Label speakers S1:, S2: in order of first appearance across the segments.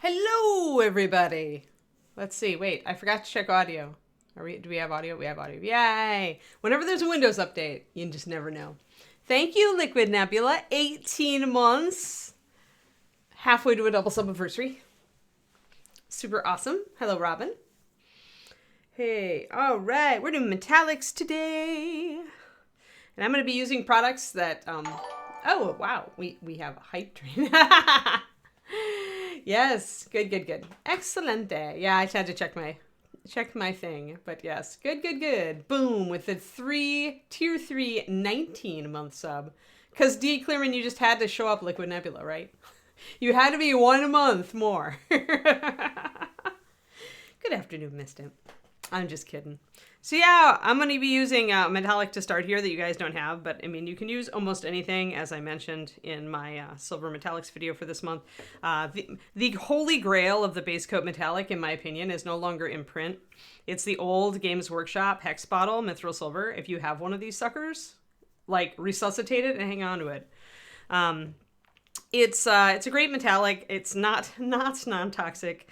S1: Hello, everybody. Let's see. Wait, I forgot to check audio. Do we have audio? We have audio. Yay! Whenever there's a Windows update, you just never know. Thank you, Liquid Nebula. 18 months. Halfway to a double sub anniversary. Super awesome. Hello, Robin. Hey, all right. We're doing metallics today. And I'm going to be using products that, oh, wow. We have a hype train. Yes, good. Excellent day. Yeah, I just had to check my thing, but yes, good. Boom, with the tier 3 19-month sub. Because D. Clearman, you just had to show up Liquid Nebula, right? You had to be 1 month more. Good afternoon, Misty. I'm just kidding. So yeah, I'm going to be using metallic to start here that you guys don't have, but I mean, you can use almost anything, as I mentioned in my silver metallics video for this month. The holy grail of the base coat metallic, in my opinion, is no longer in print. It's the old Games Workshop hex bottle mithril silver. If you have one of these suckers, like, resuscitate it and hang on to it. It's a great metallic. It's not non-toxic.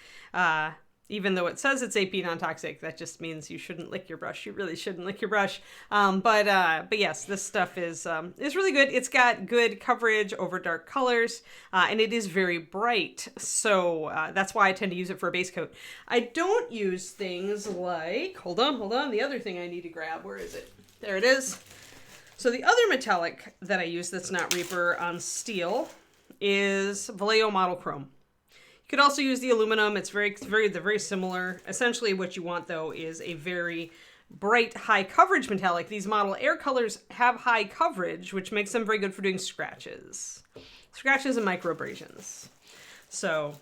S1: Even though it says it's AP non-toxic, that just means you shouldn't lick your brush. You really shouldn't lick your brush. But yes, this stuff is really good. It's got good coverage over dark colors, and it is very bright. So that's why I tend to use it for a base coat. I don't use things like, hold on, the other thing I need to grab, where is it? There it is. So the other metallic that I use that's not Reaper on steel is Vallejo Model Chrome. You could also use the aluminum. It's very similar. Essentially what you want, though, is a very bright, high coverage metallic. These model air colors have high coverage, which makes them very good for doing scratches. Scratches and micro abrasions. So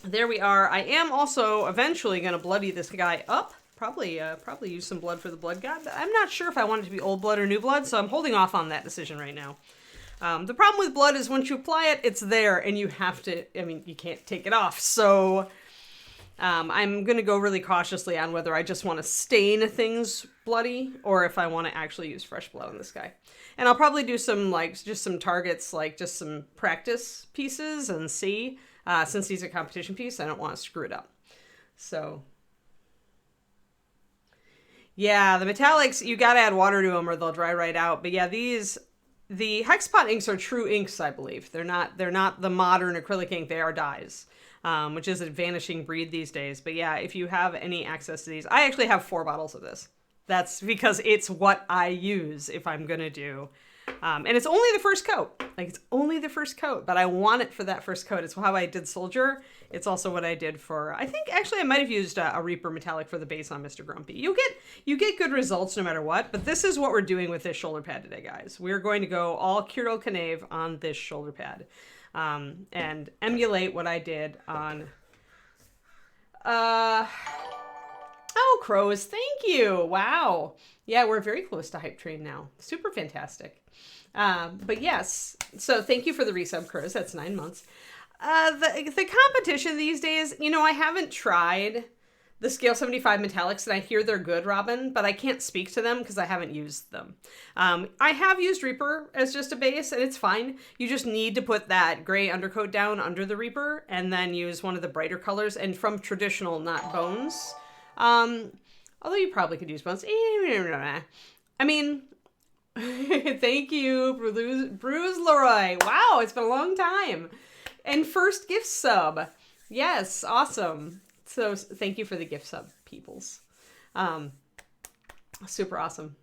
S1: there we are. I am also eventually going to bloody this guy up. Probably use some blood for the blood god. I'm not sure if I want it to be old blood or new blood, so I'm holding off on that decision right now. The problem with blood is once you apply it, it's there, and you have to, you can't take it off. So I'm going to go really cautiously on whether I just want to stain things bloody or if I want to actually use fresh blood on this guy. And I'll probably do some, just some targets, just some practice pieces and see. Since he's a competition piece, I don't want to screw it up. So yeah, the metallics, you got to add water to them or they'll dry right out. But yeah, the Hexpot inks are true inks, I believe. They're not the modern acrylic ink. They are dyes, which is a vanishing breed these days. But yeah, if you have any access to these, I actually have 4 bottles of this. That's because it's what I use if I'm going to do. And it's only the first coat. It's only the first coat, but I want it for that first coat. It's how I did Soldier. It's also what I did for, I think actually I might have used a Reaper metallic for the base on Mr. Grumpy. You get good results no matter what, but this is what we're doing with this shoulder pad today, guys. We're going to go all Kirill Knave on this shoulder pad, and emulate what I did on, oh, Crows, thank you. Wow. Yeah, we're very close to Hype Train now. Super fantastic. But yes, so thank you for the resub, Crows. That's 9 months. The competition these days, I haven't tried the Scale 75 metallics, and I hear they're good, Robin, but I can't speak to them because I haven't used them. I have used Reaper as just a base, and it's fine. You just need to put that gray undercoat down under the Reaper, and then use one of the brighter colors, and from traditional, not bones. Although you probably could use bones. Thank you, Bruce Leroy. Wow, it's been a long time. And first gift sub. Yes, awesome. So thank you for the gift sub, peoples. Super awesome.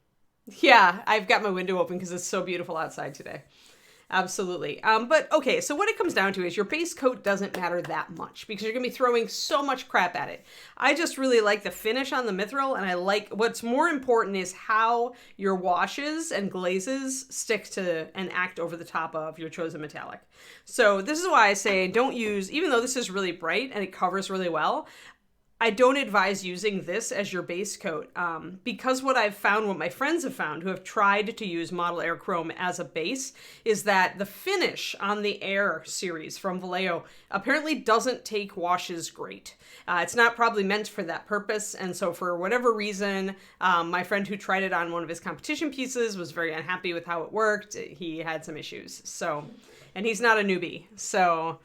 S1: Yeah, I've got my window open because it's so beautiful outside today. Absolutely. But okay, so what it comes down to is your base coat doesn't matter that much because you're going to be throwing so much crap at it. I just really like the finish on the mithril, and I like what's more important is how your washes and glazes stick to and act over the top of your chosen metallic. So this is why I say don't use, even though this is really bright and it covers really well, I don't advise using this as your base coat because what my friends have found who have tried to use Model Air Chrome as a base is that the finish on the Air series from Vallejo apparently doesn't take washes great. It's not probably meant for that purpose, and so for whatever reason, my friend who tried it on one of his competition pieces was very unhappy with how it worked. He had some issues, and he's not a newbie, so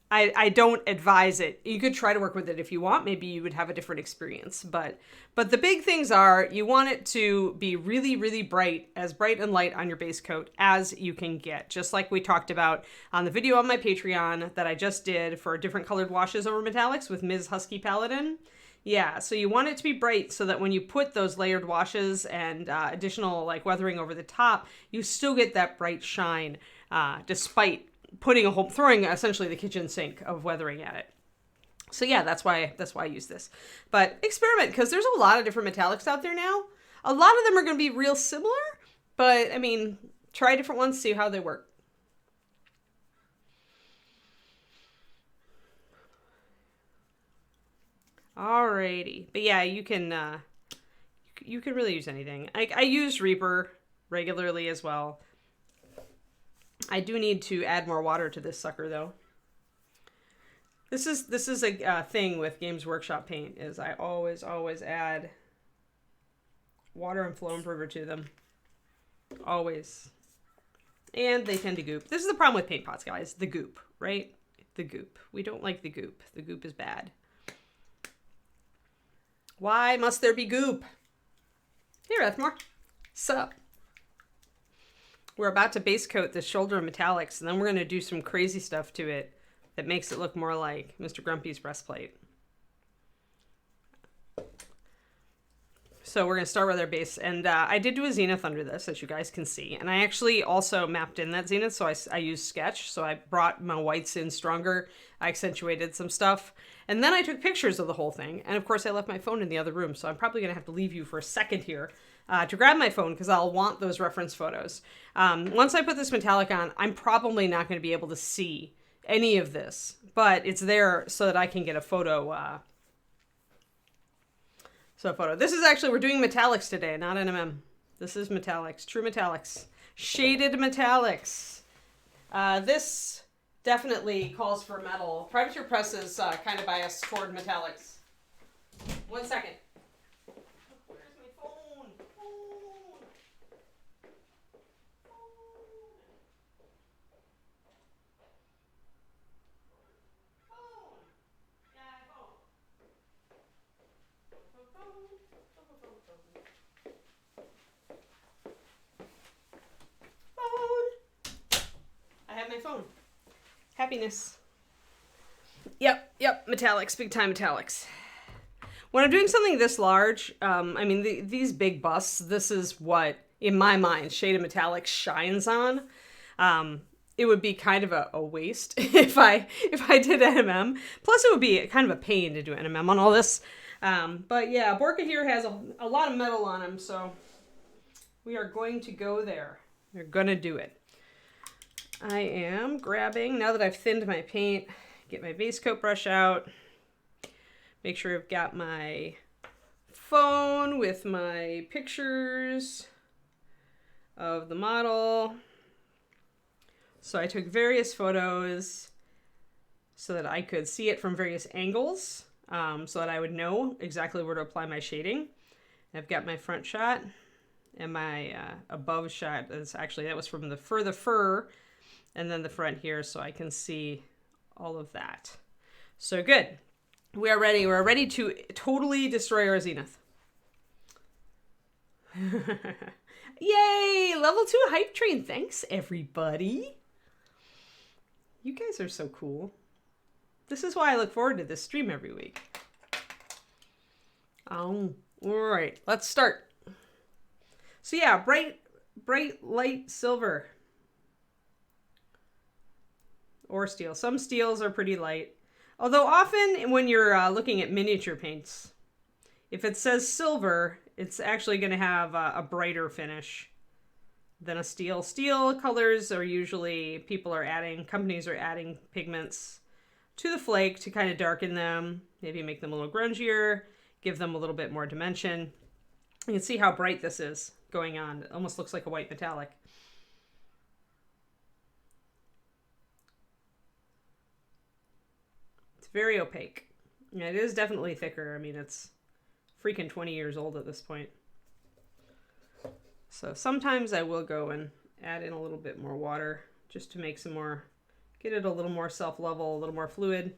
S1: I don't advise it. You could try to work with it if you want. Maybe you would have a different experience. But the big things are you want it to be really, really bright, as bright and light on your base coat as you can get. Just like we talked about on the video on my Patreon that I just did for different colored washes over metallics with Ms. Husky Paladin. Yeah, so you want it to be bright so that when you put those layered washes and additional like weathering over the top, you still get that bright shine despite throwing essentially the kitchen sink of weathering at it. So yeah, that's why I use this. But experiment, because there's a lot of different metallics out there now. A lot of them are going to be real similar, but I mean, try different ones, see how they work. Alrighty, but yeah, you can really use anything. I use Reaper regularly as well. I do need to add more water to this sucker though. This is a thing with Games Workshop paint, is I always add water and flow improver to them. Always. And they tend to goop. This is the problem with paint pots, guys. The goop, right? The goop. We don't like the goop. The goop is bad. Why must there be goop? Hey, Rathmore. Sup? We're about to base coat this shoulder in metallics, and then we're going to do some crazy stuff to it that makes it look more like Mr. Grumpy's breastplate. So we're going to start with our base, and I did do a zenith under this, as you guys can see, and I actually also mapped in that zenith, so I used sketch, so I brought my whites in stronger, I accentuated some stuff, and then I took pictures of the whole thing, and of course I left my phone in the other room, so I'm probably going to have to leave you for a second here to grab my phone, because I'll want those reference photos. Once I put this metallic on, I'm probably not going to be able to see any of this, but it's there so that I can get a photo. This is actually, we're doing metallics today, not NMM. This is metallics, true metallics, shaded metallics. This definitely calls for metal. Privateer Press is kind of biased toward metallics. 1 second. Where's my phone? I have my phone. Happiness. Yep, metallics, big time metallics. When I'm doing something this large, I mean, these big busts, this is what, in my mind, shaded metallics shines on. It would be kind of a waste if I did NMM. Plus, it would be kind of a pain to do NMM on all this. But yeah, Borka here has a lot of metal on him, so we are going to go there. We're going to do it. I am grabbing, now that I've thinned my paint, get my base coat brush out. Make sure I've got my phone with my pictures of the model. So I took various photos so that I could see it from various angles, so that I would know exactly where to apply my shading. I've got my front shot and my above shot. That was from the fur, and then the front here, so I can see all of that. So good. We are ready. We're ready to totally destroy our zenith. Yay! Level 2 hype train. Thanks, everybody. You guys are so cool. This is why I look forward to this stream every week. All right, let's start. So yeah, bright light silver. Or steel. Some steels are pretty light. Although often when you're looking at miniature paints, if it says silver, it's actually going to have a brighter finish than a steel. Steel colors are usually, companies are adding pigments to the flake to kind of darken them, maybe make them a little grungier, give them a little bit more dimension. You can see how bright this is going on. It almost looks like a white metallic. Very opaque. Yeah, it is definitely thicker. I mean, it's freaking 20 years old at this point. So sometimes I will go and add in a little bit more water just to make some more Get it a little more self-level, a little more fluid.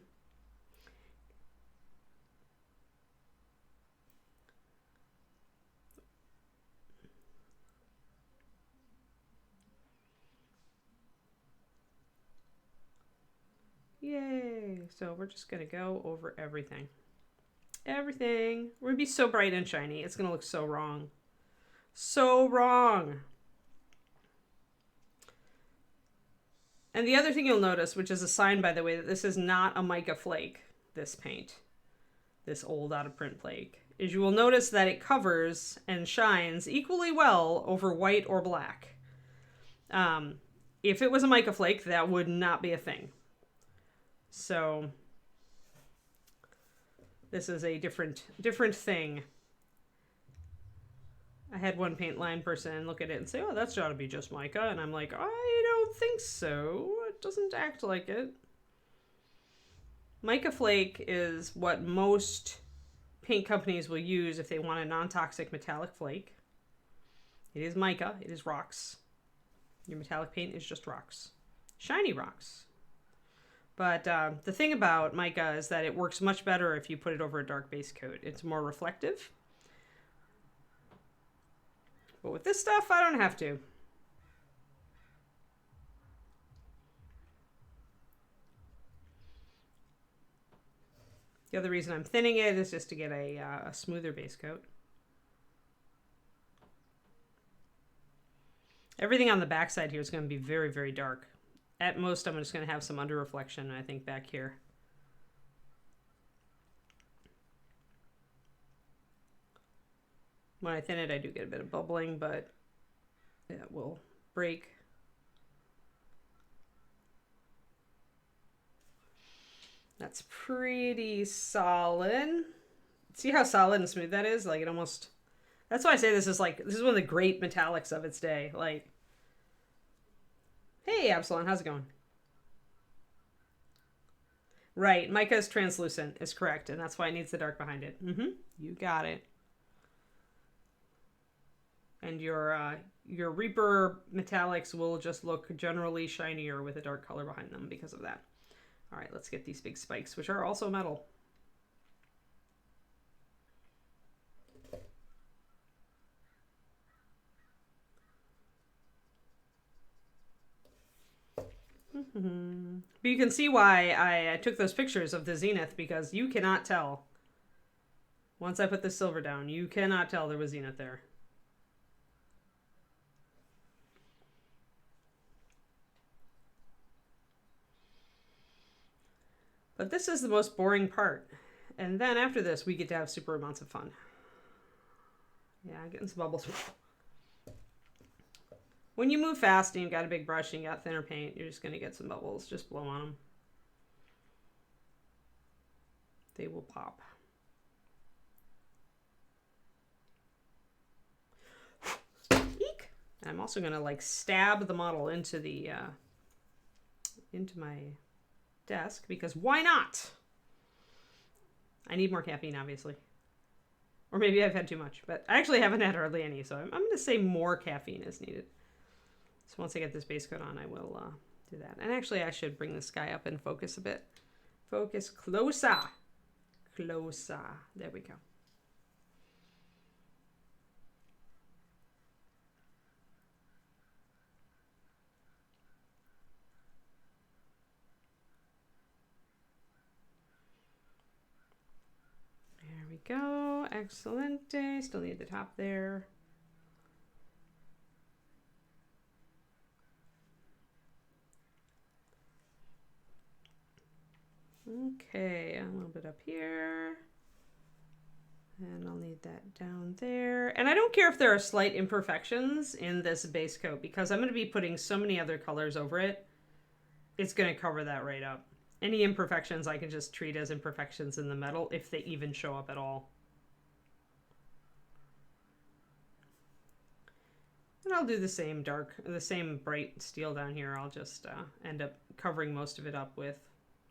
S1: Yay! So we're just gonna go over everything. Everything. We're gonna be so bright and shiny. It's gonna look so wrong. So wrong. And the other thing you'll notice, which is a sign, by the way, that this is not a mica flake, this paint, this old out of print flake, is you will notice that it covers and shines equally well over white or black. If it was a mica flake, that would not be a thing. So this is a different thing. I had one paint line person look at it and say, oh, that's got to be just mica. And I'm like, I don't think so. It doesn't act like it. Mica flake is what most paint companies will use if they want a non-toxic metallic flake. It is mica. It is rocks. Your metallic paint is just rocks. Shiny rocks. But the thing about mica is that it works much better if you put it over a dark base coat. It's more reflective. But with this stuff, I don't have to. The other reason I'm thinning it is just to get a smoother base coat. Everything on the backside here is going to be very, very dark. At most, I'm just going to have some under reflection, I think, back here. When I thin it, I do get a bit of bubbling, but it will break. That's pretty solid. See how solid and smooth that is? Like, it almost... That's why I say this is one of the great metallics of its day. Like, hey, Absalon, how's it going? Right, mica is translucent, is correct, and that's why it needs the dark behind it. You got it. And your Reaper metallics will just look generally shinier with a dark color behind them because of that. All right, let's get these big spikes, which are also metal. But you can see why I took those pictures of the zenith, because you cannot tell. Once I put the silver down, you cannot tell there was zenith there. But this is the most boring part. And then after this, we get to have super amounts of fun. Yeah, getting some bubbles. When you move fast and you've got a big brush and you got thinner paint, you're just going to get some bubbles. Just blow on them. They will pop. Eek! I'm also going to like stab the model into the into my desk, because why not? I need more caffeine, obviously. Or maybe I've had too much, but I actually haven't had hardly any, so I'm going to say more caffeine is needed. So once I get this base coat on, I will do that. And actually, I should bring this guy up and focus a bit. Focus closer. Closer. There we go. There we go. Excelente. Still need the top there. Okay, a little bit up here. And I'll need that down there. And I don't care if there are slight imperfections in this base coat, because I'm going to be putting so many other colors over it. It's going to cover that right up. Any imperfections I can just treat as imperfections in the metal, if they even show up at all. And I'll do the same bright steel down here. I'll just end up covering most of it up with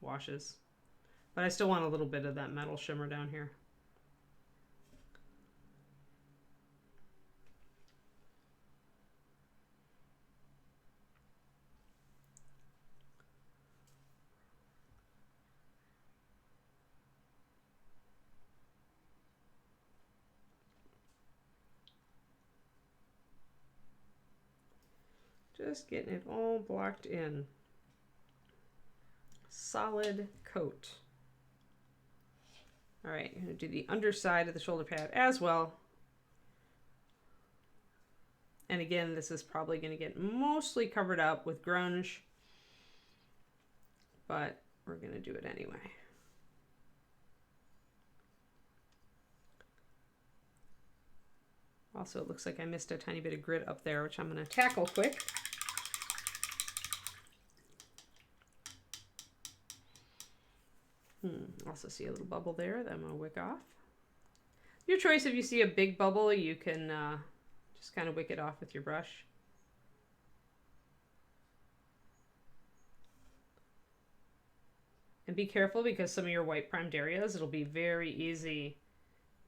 S1: washes. But I still want a little bit of that metal shimmer down here. Just getting it all blocked in. Solid coat. All right, I'm going to do the underside of the shoulder pad as well. And again, this is probably going to get mostly covered up with grunge, but we're going to do it anyway. Also, it looks like I missed a tiny bit of grit up there, which I'm going to tackle quick. Also see a little bubble there that I'm going to wick off. Your choice, if you see a big bubble, you can just kind of wick it off with your brush. And be careful, because some of your white primed areas, it'll be very easy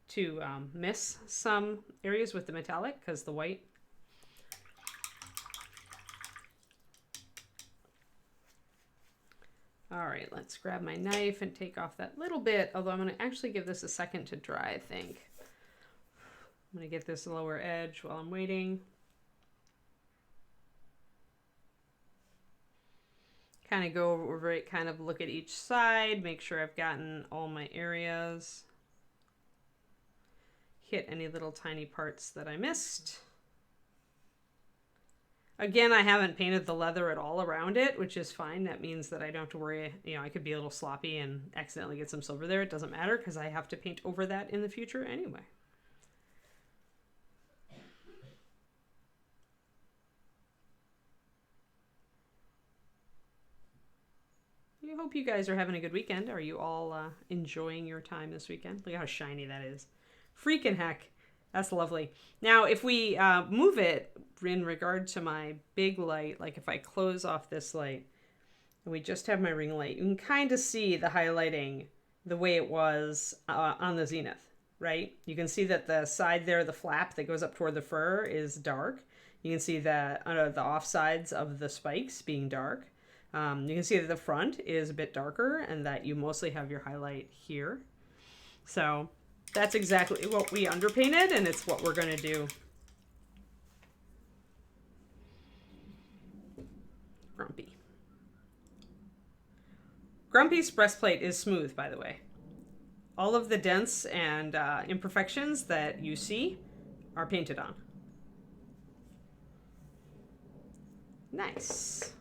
S1: to miss some areas with the metallic, because the white. All right, let's grab my knife and take off that little bit, although I'm going to actually give this a second to dry, I think. I'm going to get this lower edge while I'm waiting. Kind of go over it, kind of look at each side, make sure I've gotten all my areas. Hit any little tiny parts that I missed. Again, I haven't painted the leather at all around it, which is fine. That means that I don't have to worry, you know, I could be a little sloppy and accidentally get some silver there. It doesn't matter, because I have to paint over that in the future anyway. I hope you guys are having a good weekend. Are you all enjoying your time this weekend? Look how shiny that is. Freaking heck. That's lovely. Now, if we move it in regard to my big light, like if I close off this light and we just have my ring light, you can kind of see the highlighting the way it was on the zenith, right? You can see that the side there, the flap that goes up toward the fur, is dark. You can see that the off sides of the spikes being dark. You can see that the front is a bit darker and that you mostly have your highlight here. So that's exactly what we underpainted, and it's what we're going to do. Grumpy. Grumpy's breastplate is smooth, by the way. All of the dents and imperfections that you see are painted on. Nice.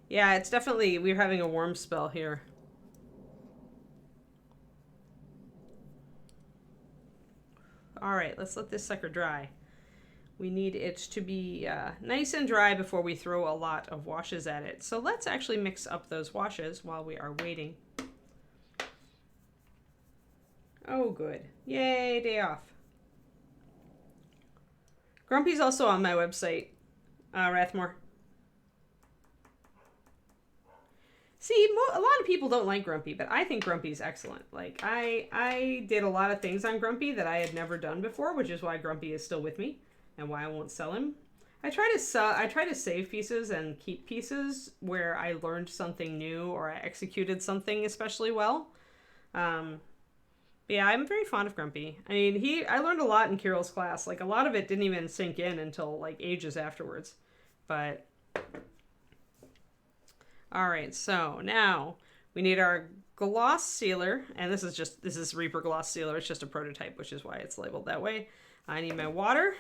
S1: Yeah, it's definitely, we're having a warm spell here. All right, let's let this sucker dry. We need it to be nice and dry before we throw a lot of washes at it. So let's actually mix up those washes while we are waiting. Oh, good. Yay, day off. Grumpy's also on my website, Rathmore. See, a lot of people don't like Grumpy, but I think Grumpy's excellent. Like, I did a lot of things on Grumpy that I had never done before, which is why Grumpy is still with me and why I won't sell him. I try to save pieces and keep pieces where I learned something new or I executed something especially well. But yeah, I'm very fond of Grumpy. I mean, I learned a lot in Kirill's class. Like, a lot of it didn't even sink in until, like, ages afterwards. But all right, so now we need our gloss sealer, and this is Reaper gloss sealer. It's just a prototype, which is why it's labeled that way. I need my water.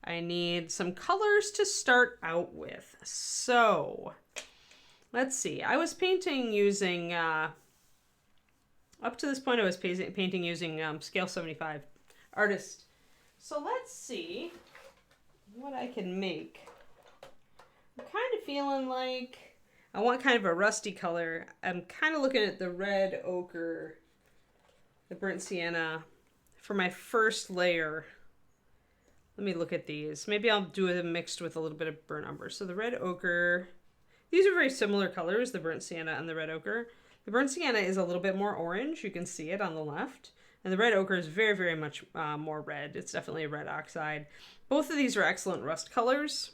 S1: I need some colors to start out with. So let's see. I was painting using, up to this point I was painting using scale 75 artist. So let's see what I can make. I'm kind of feeling like I want kind of a rusty color. I'm kind of looking at the red ochre, the burnt sienna for my first layer. Let me look at these. Maybe I'll do it mixed with a little bit of burnt umber. So the red ochre, these are very similar colors, the burnt sienna and the red ochre. The burnt sienna is a little bit more orange. You can see it on the left. And the red ochre is very, very much more red. It's definitely a red oxide. Both of these are excellent rust colors.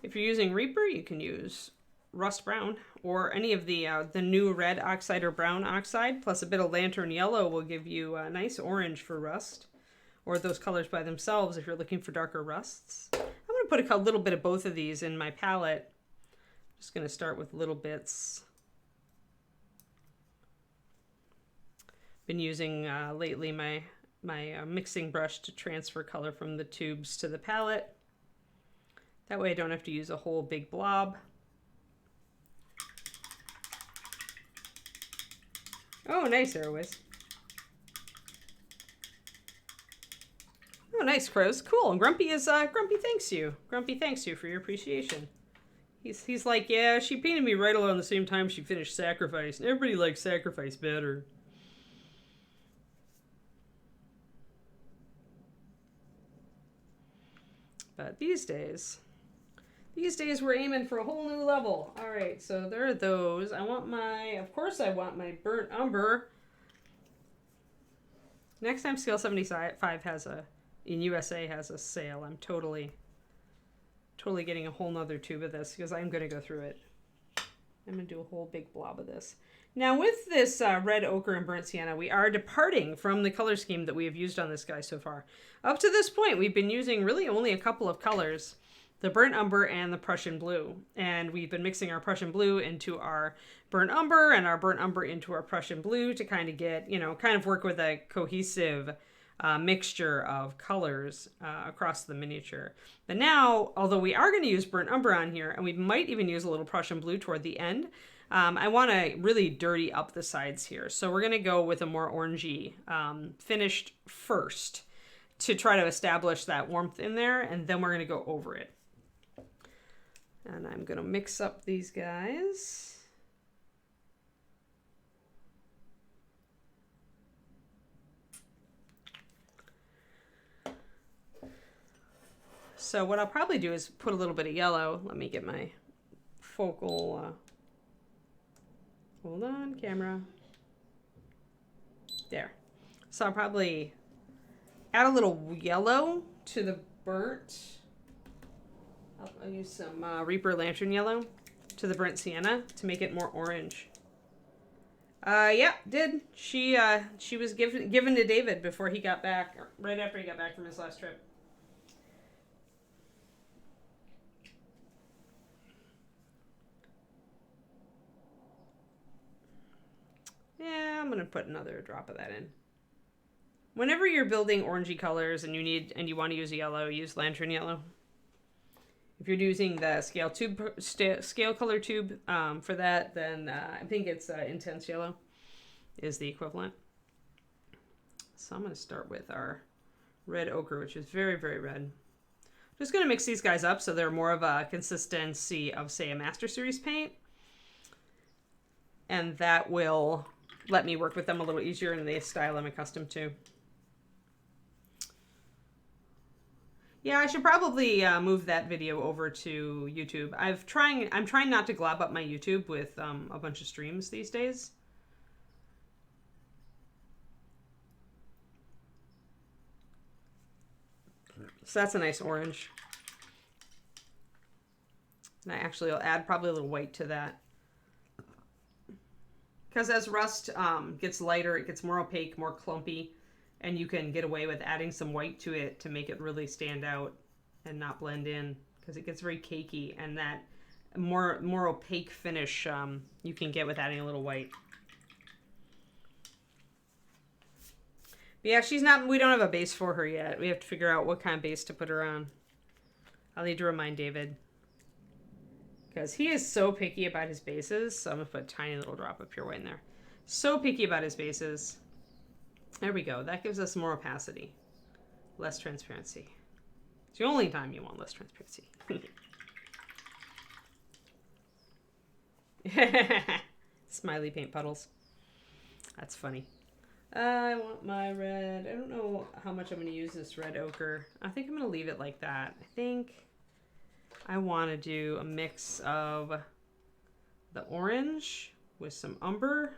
S1: If you're using Reaper, you can use rust brown or any of the new red oxide or brown oxide, plus a bit of lantern yellow will give you a nice orange for rust. or those colors by themselves if you're looking for darker rusts. I'm going to put a little bit of both of these in my palette. Just going to start with little bits. Been using lately my mixing brush to transfer color from the tubes to the palette. That way I don't have to use a whole big blob. Oh, nice, Airways. Oh, nice, Crows. Cool. And Grumpy is Grumpy thanks you. Grumpy thanks you for your appreciation. He's like, yeah, she painted me right around the same time she finished Sacrifice, and everybody likes Sacrifice better. But these days we're aiming for a whole new level. All right, so there are those. Of course I want my burnt umber. Next time Scale 75 in USA has a sale, I'm totally getting a whole nother tube of this because I'm going to go through it. I'm going to do a whole big blob of this. Now with this red ochre and burnt sienna, we are departing from the color scheme that we have used on this guy so far. Up to this point, we've been using really only a couple of colors, the burnt umber and the Prussian blue. And we've been mixing our Prussian blue into our burnt umber and our burnt umber into our Prussian blue to kind of get, kind of work with a cohesive mixture of colors across the miniature. But now, although we are going to use burnt umber on here, and we might even use a little Prussian blue toward the end, I want to really dirty up the sides here. So we're going to go with a more orangey finished first to try to establish that warmth in there, and then we're going to go over it. And I'm going to mix up these guys. So what I'll probably do is put a little bit of yellow. Let me get my focal... hold on, camera. There. So I'll probably add a little yellow to the burnt. I'll use some Reaper Lantern yellow to the burnt sienna to make it more orange. Yeah, did. She was given to David before he got back, right after he got back from his last trip. Yeah, I'm going to put another drop of that in. Whenever you're building orangey colors and you want to use a yellow, use lantern yellow. If you're using the scale color tube for that, then I think it's intense yellow is the equivalent. So I'm going to start with our red ochre, which is very, very red. Just going to mix these guys up so they're more of a consistency of, say, a Master Series paint. And that will let me work with them a little easier in the style I'm accustomed to. Yeah, I should probably move that video over to YouTube. I'm trying not to glob up my YouTube with a bunch of streams these days. So that's a nice orange. And I actually will add probably a little white to that. Because as rust gets lighter, it gets more opaque, more clumpy, and you can get away with adding some white to it to make it really stand out and not blend in, because it gets very cakey, and that more opaque finish you can get with adding a little white. But yeah, we don't have a base for her yet. We have to figure out what kind of base to put her on. I'll need to remind David, because he is so picky about his bases. So I'm going to put a tiny little drop of pure white in there. So picky about his bases. There we go. That gives us more opacity. Less transparency. It's the only time you want less transparency. Smiley paint puddles. That's funny. I want my red. I don't know how much I'm going to use this red ochre. I think I'm going to leave it like that. I think I want to do a mix of the orange with some umber.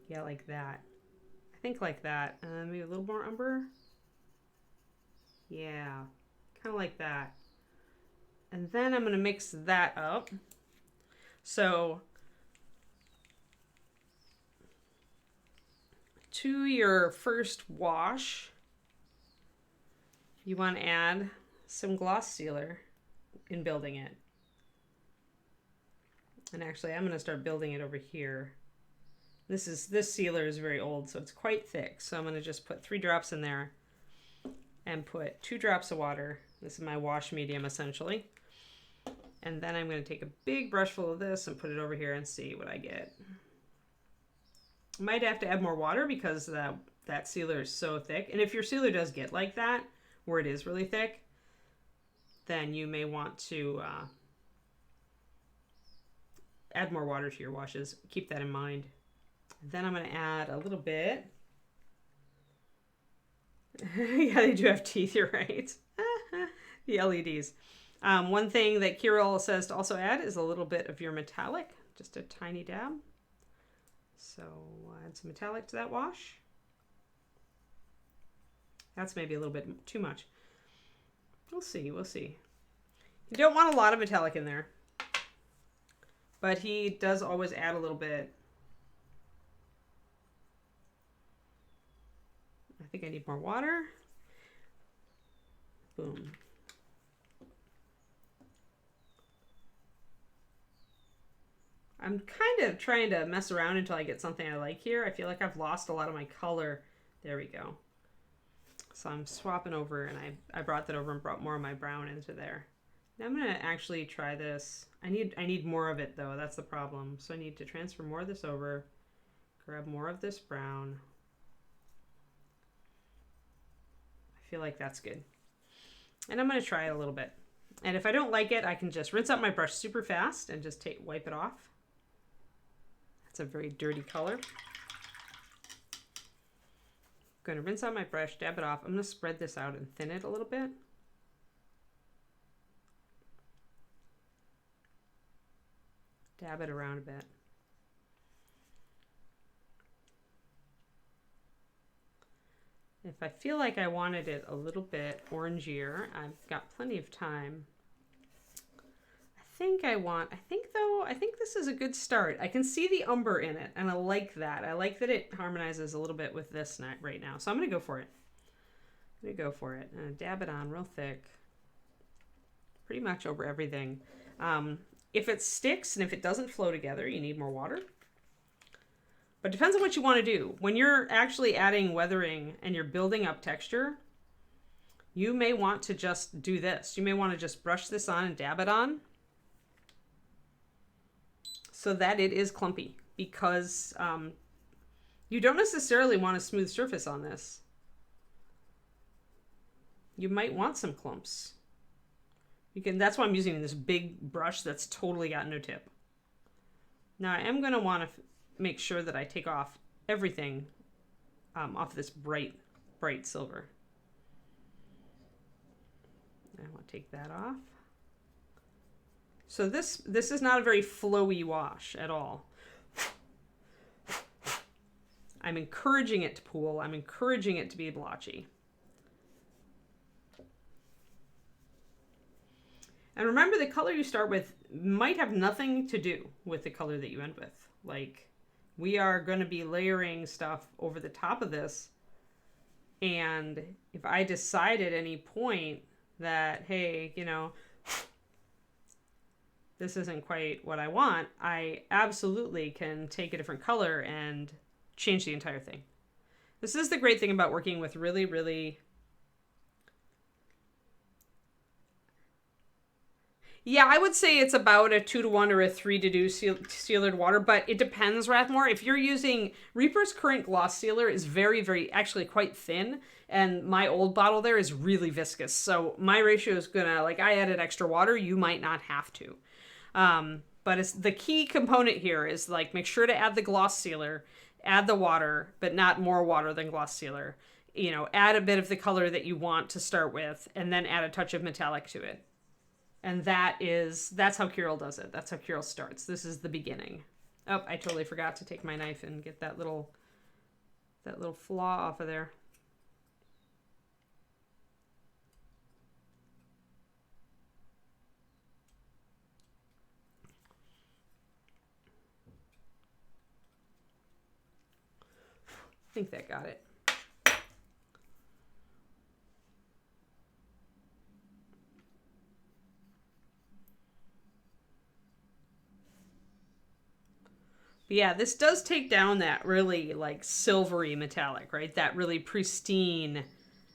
S1: Yeah, like that. I think like that. Maybe a little more umber. Yeah, kind of like that. And then I'm going to mix that up. So to your first wash, you want to add some gloss sealer in building it. And actually, I'm going to start building it over here. This sealer is very old, so it's quite thick. So I'm going to just put 3 drops in there and put 2 drops of water. This is my wash medium, essentially. And then I'm going to take a big brush full of this and put it over here and see what I get. Might have to add more water because that sealer is so thick. And if your sealer does get like that, where it is really thick, then you may want to add more water to your washes. Keep that in mind. Then I'm going to add a little bit. Yeah, they do have teeth, you're right. The LEDs. One thing that Kirill says to also add is a little bit of your metallic, just a tiny dab. So add some metallic to that wash. That's maybe a little bit too much. We'll see, we'll see. You don't want a lot of metallic in there, but he does always add a little bit. I think I need more water. Boom. I'm kind of trying to mess around until I get something I like here. I feel like I've lost a lot of my color. There we go. So I'm swapping over, and I brought that over and brought more of my brown into there. Now I'm going to actually try this. I need more of it, though. That's the problem. So I need to transfer more of this over, grab more of this brown. I feel like that's good. And I'm going to try it a little bit. And if I don't like it, I can just rinse out my brush super fast and just wipe it off. That's a very dirty color. I'm going to rinse out my brush, dab it off. I'm going to spread this out and thin it a little bit. Dab it around a bit. If I feel like I wanted it a little bit orangier, I've got plenty of time. I think this is a good start. I can see the umber in it, and I like that. I like that it harmonizes a little bit with this right now. So I'm going to go for it. I'm going to go for it. And dab it on real thick. Pretty much over everything. If it sticks and if it doesn't flow together, you need more water. But it depends on what you want to do. When you're actually adding weathering and you're building up texture, you may want to just do this. You may want to just brush this on and dab it on so that it is clumpy, because you don't necessarily want a smooth surface on this. You might want some clumps. That's why I'm using this big brush that's totally got no tip. Now I am going to want to make sure that I take off everything off this bright silver. I want to take that off. So this is not a very flowy wash at all. I'm encouraging it to pool. I'm encouraging it to be blotchy. And remember, the color you start with might have nothing to do with the color that you end with. Like, we are going to be layering stuff over the top of this. And if I decide at any point that, hey, this isn't quite what I want, I absolutely can take a different color and change the entire thing. This is the great thing about working with really, really... Yeah, I would say it's about a 2-to-1 or a 3-to-2 sealered water, but it depends, Rathmore. If you're using Reaper's current gloss sealer is very, very, actually quite thin, and my old bottle there is really viscous. So my ratio is gonna, I added extra water, you might not have to. But it's the key component here is make sure to add the gloss sealer, add the water, but not more water than gloss sealer. Add a bit of the color that you want to start with, and then add a touch of metallic to it. And that's how Kirill does it. That's how Kirill starts. This is the beginning. Oh, I totally forgot to take my knife and get that little flaw off of there. think that got it. But yeah, this does take down that really like silvery metallic, right? That really pristine,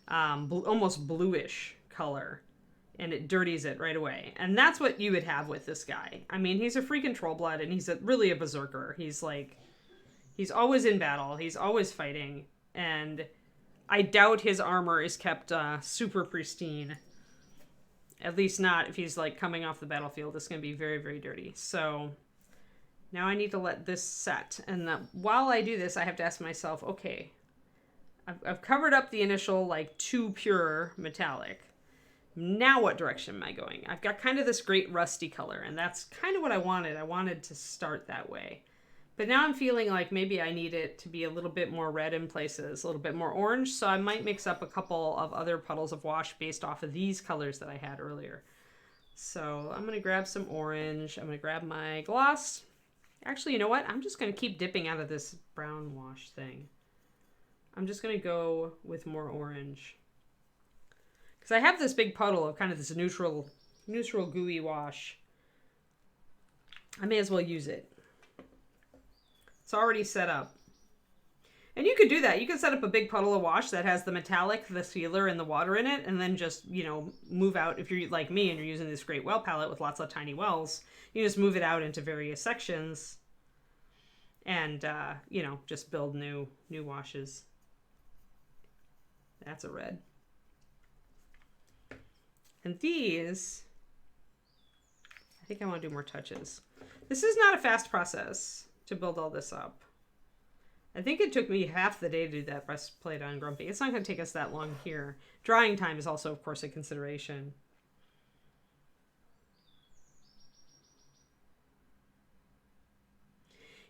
S1: almost bluish color. And it dirties it right away. And that's what you would have with this guy. I mean, he's a freaking Trollblood, and he's really a berserker. He's like, he's always in battle. He's always fighting. And I doubt his armor is kept super pristine. At least not if he's like coming off the battlefield. It's going to be very, very dirty. So now I need to let this set. And while I do this, I have to ask myself, okay, I've covered up the initial like too pure metallic. Now what direction am I going? I've got kind of this great rusty color, and that's kind of what I wanted. I wanted to start that way. But now I'm feeling like maybe I need it to be a little bit more red in places, a little bit more orange, so I might mix up a couple of other puddles of wash based off of these colors that I had earlier. So I'm going to grab some orange. I'm going to grab my gloss. Actually, you know what? I'm just going to keep dipping out of this brown wash thing. I'm just going to go with more orange. Because I have this big puddle of kind of this neutral gooey wash. I may as well use it. It's already set up. And you could do that. You could set up a big puddle of wash that has the metallic, the sealer, and the water in it, and then just, you know, move out. If you're like me and you're using this great well palette with lots of tiny wells, you just move it out into various sections and, you know, just build new washes. That's a red. And these, I think I want to do more touches. This is not a fast process to build all this up. I think it took me half the day to do that breastplate on Grumpy. It's not going to take us that long here. Drying time is also, of course, a consideration.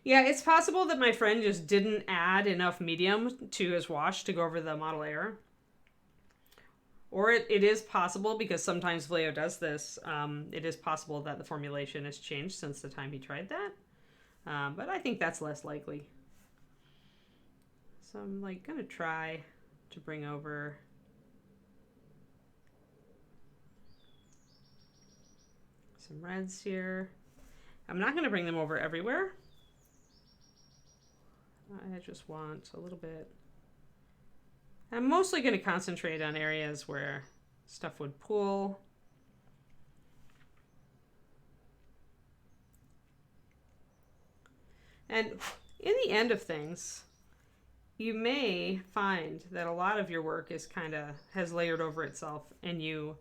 S1: Yeah, it's possible that my friend just didn't add enough medium to his wash to go over the model error. Or it is possible, because sometimes Vallejo does this, it is possible that the formulation has changed since the time he tried that. But I think that's less likely. So I'm like going to try to bring over some reds here. I'm not going to bring them over everywhere. I just want a little bit. I'm mostly going to concentrate on areas where stuff would pool. And in the end of things, you may find that a lot of your work is has layered over itself, and you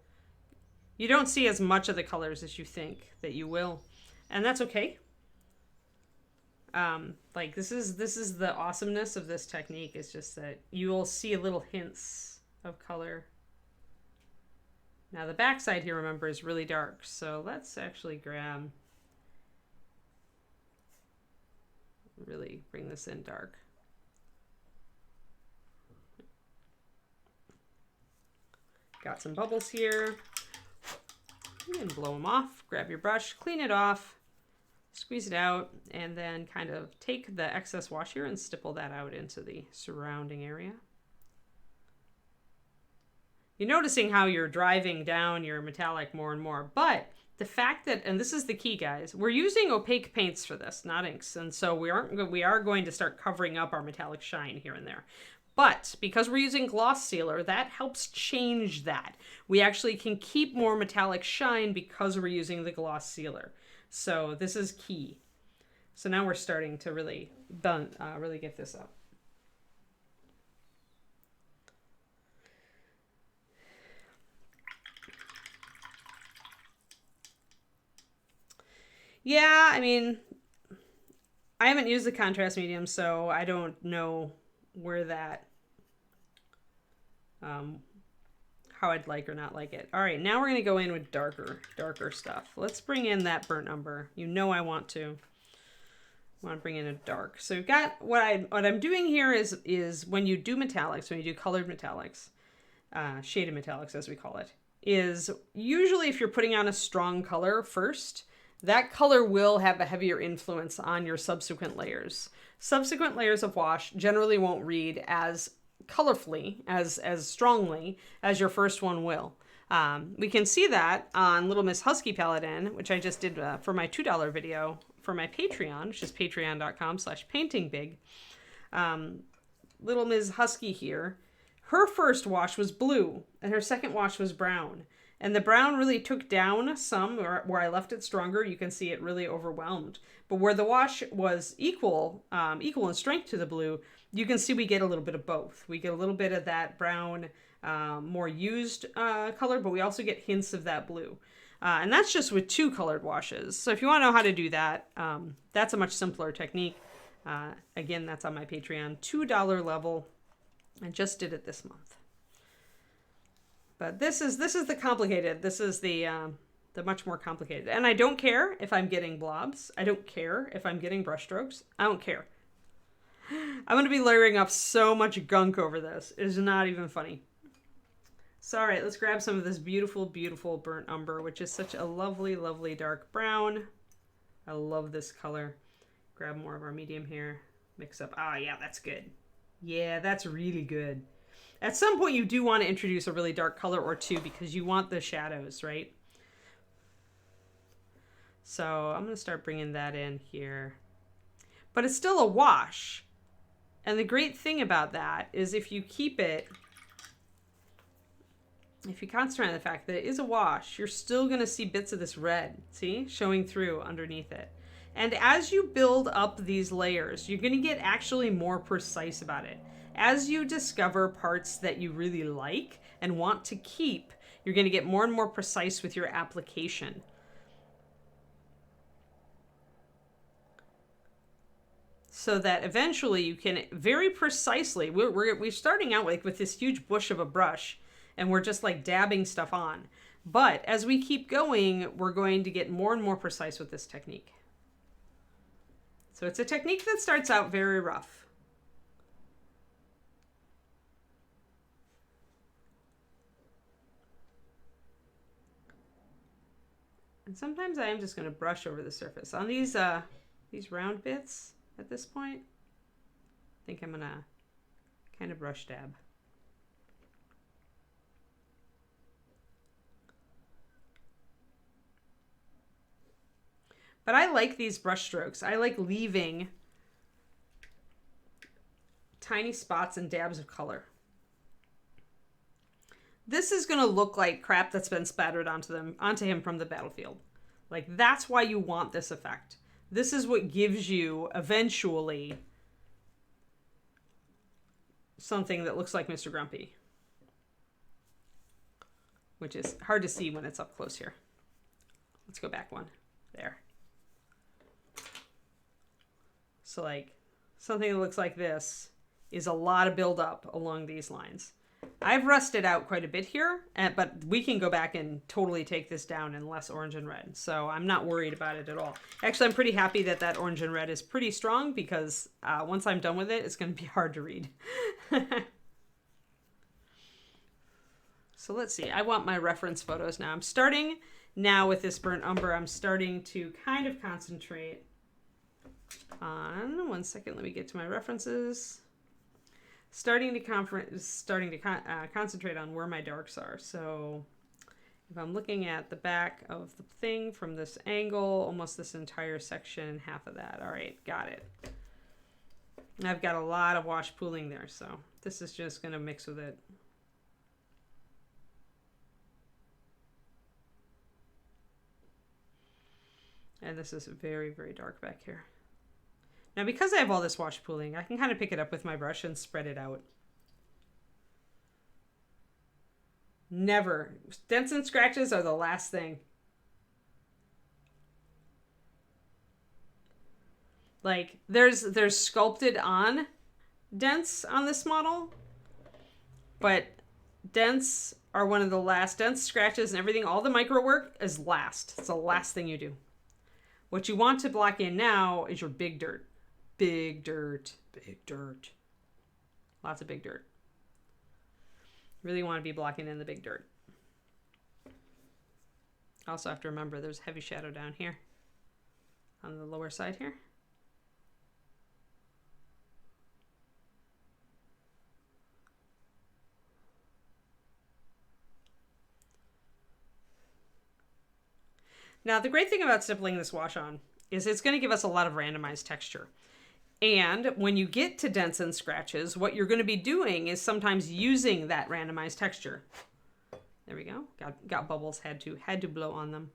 S1: don't see as much of the colors as you think that you will. And that's okay. Like this is the awesomeness of this technique, is just that you will see little hints of color. Now the backside here, remember, is really dark, so let's actually really bring this in dark. Got some bubbles here. You can blow them off. Grab your brush, clean it off, squeeze it out, and then kind of take the excess wash here and stipple that out into the surrounding area. You're noticing how you're driving down your metallic more and more, but the fact that, and this is the key, guys, we're using opaque paints for this, not inks, and so we are going to start covering up our metallic shine here and there. But because we're using gloss sealer, that helps change that. We actually can keep more metallic shine because we're using the gloss sealer. So this is key. So now we're starting to really get this up. Yeah, I mean, I haven't used the contrast medium, so I don't know where that, how I'd like or not like it. All right, now we're going to go in with darker stuff. Let's bring in that burnt umber. You know I want to bring in a dark. So we've got, what I'm doing here is when you do metallics, when you do colored metallics, shaded metallics as we call it, is usually if you're putting on a strong color first, that color will have a heavier influence on your subsequent layers. Subsequent layers of wash generally won't read as colorfully, as strongly as your first one will. We can see that on Little Miss Husky Paladin, which I just did for my $2 video for my Patreon, which is patreon.com/paintingbig. Little Ms. Husky here, her first wash was blue and her second wash was brown. And the brown really took down some, where I left it stronger, you can see it really overwhelmed. But where the wash was equal in strength to the blue, you can see we get a little bit of both. We get a little bit of that brown, more used color, but we also get hints of that blue. And that's just with 2 colored washes. So if you want to know how to do that, that's a much simpler technique. Again, that's on my Patreon, $2 level. I just did it this month. But this is the complicated. This is the much more complicated. And I don't care if I'm getting blobs. I don't care if I'm getting brush strokes. I don't care. I'm going to be layering up so much gunk over this. It is not even funny. So, all right, let's grab some of this beautiful, beautiful burnt umber, which is such a lovely, lovely dark brown. I love this color. Grab more of our medium here. Mix up. Ah, yeah, that's good. Yeah, that's really good. At some point, you do want to introduce a really dark color or two because you want the shadows, right? So I'm going to start bringing that in here. But it's still a wash. And the great thing about that is if you keep it, if you concentrate on the fact that it is a wash, you're still going to see bits of this red, see, showing through underneath it. And as you build up these layers, you're going to get actually more precise about it. As you discover parts that you really like and want to keep, you're going to get more and more precise with your application. So that eventually you can very precisely, we're starting out like with this huge bush of a brush and we're just like dabbing stuff on. But as we keep going, we're going to get more and more precise with this technique. So it's a technique that starts out very rough. And sometimes I am just going to brush over the surface. On these round bits at this point, I think I'm going to kind of brush dab. But I like these brush strokes. I like leaving tiny spots and dabs of color. This is going to look like crap that's been spattered onto him from the battlefield. Like, that's why you want this effect. This is what gives you, eventually, something that looks like Mr. Grumpy. Which is hard to see when it's up close here. Let's go back one. There. So, like, something that looks like this is a lot of buildup along these lines. I've rusted out quite a bit here, but we can go back and totally take this down in less orange and red. So I'm not worried about it at all. Actually, I'm pretty happy that that orange and red is pretty strong because once I'm done with it, it's going to be hard to read. So let's see. I want my reference photos now. I'm starting now with this burnt umber. I'm starting to kind of concentrate on, one second, let me get to my references. Starting to concentrate on where my darks are. So if I'm looking at the back of the thing from this angle, almost this entire section, half of that. All right, got it. And I've got a lot of wash pooling there, so this is just going to mix with it. And this is very, very dark back here. Now, because I have all this wash pooling, I can kind of pick it up with my brush and spread it out. Never. Dents and scratches are the last thing. Like, there's sculpted on dents on this model, but dents are one of the last. Dents, scratches, and everything, all the micro work is last. It's the last thing you do. What you want to block in now is your big dirt. Big dirt. Big dirt. Lots of big dirt. Really want to be blocking in the big dirt. Also have to remember there's heavy shadow down here. on the lower side here. Now, the great thing about stippling this wash on is it's going to give us a lot of randomized texture. And when you get to dents and scratches, what you're going to be doing is sometimes using that randomized texture. There we go. Got bubbles, had to blow on them.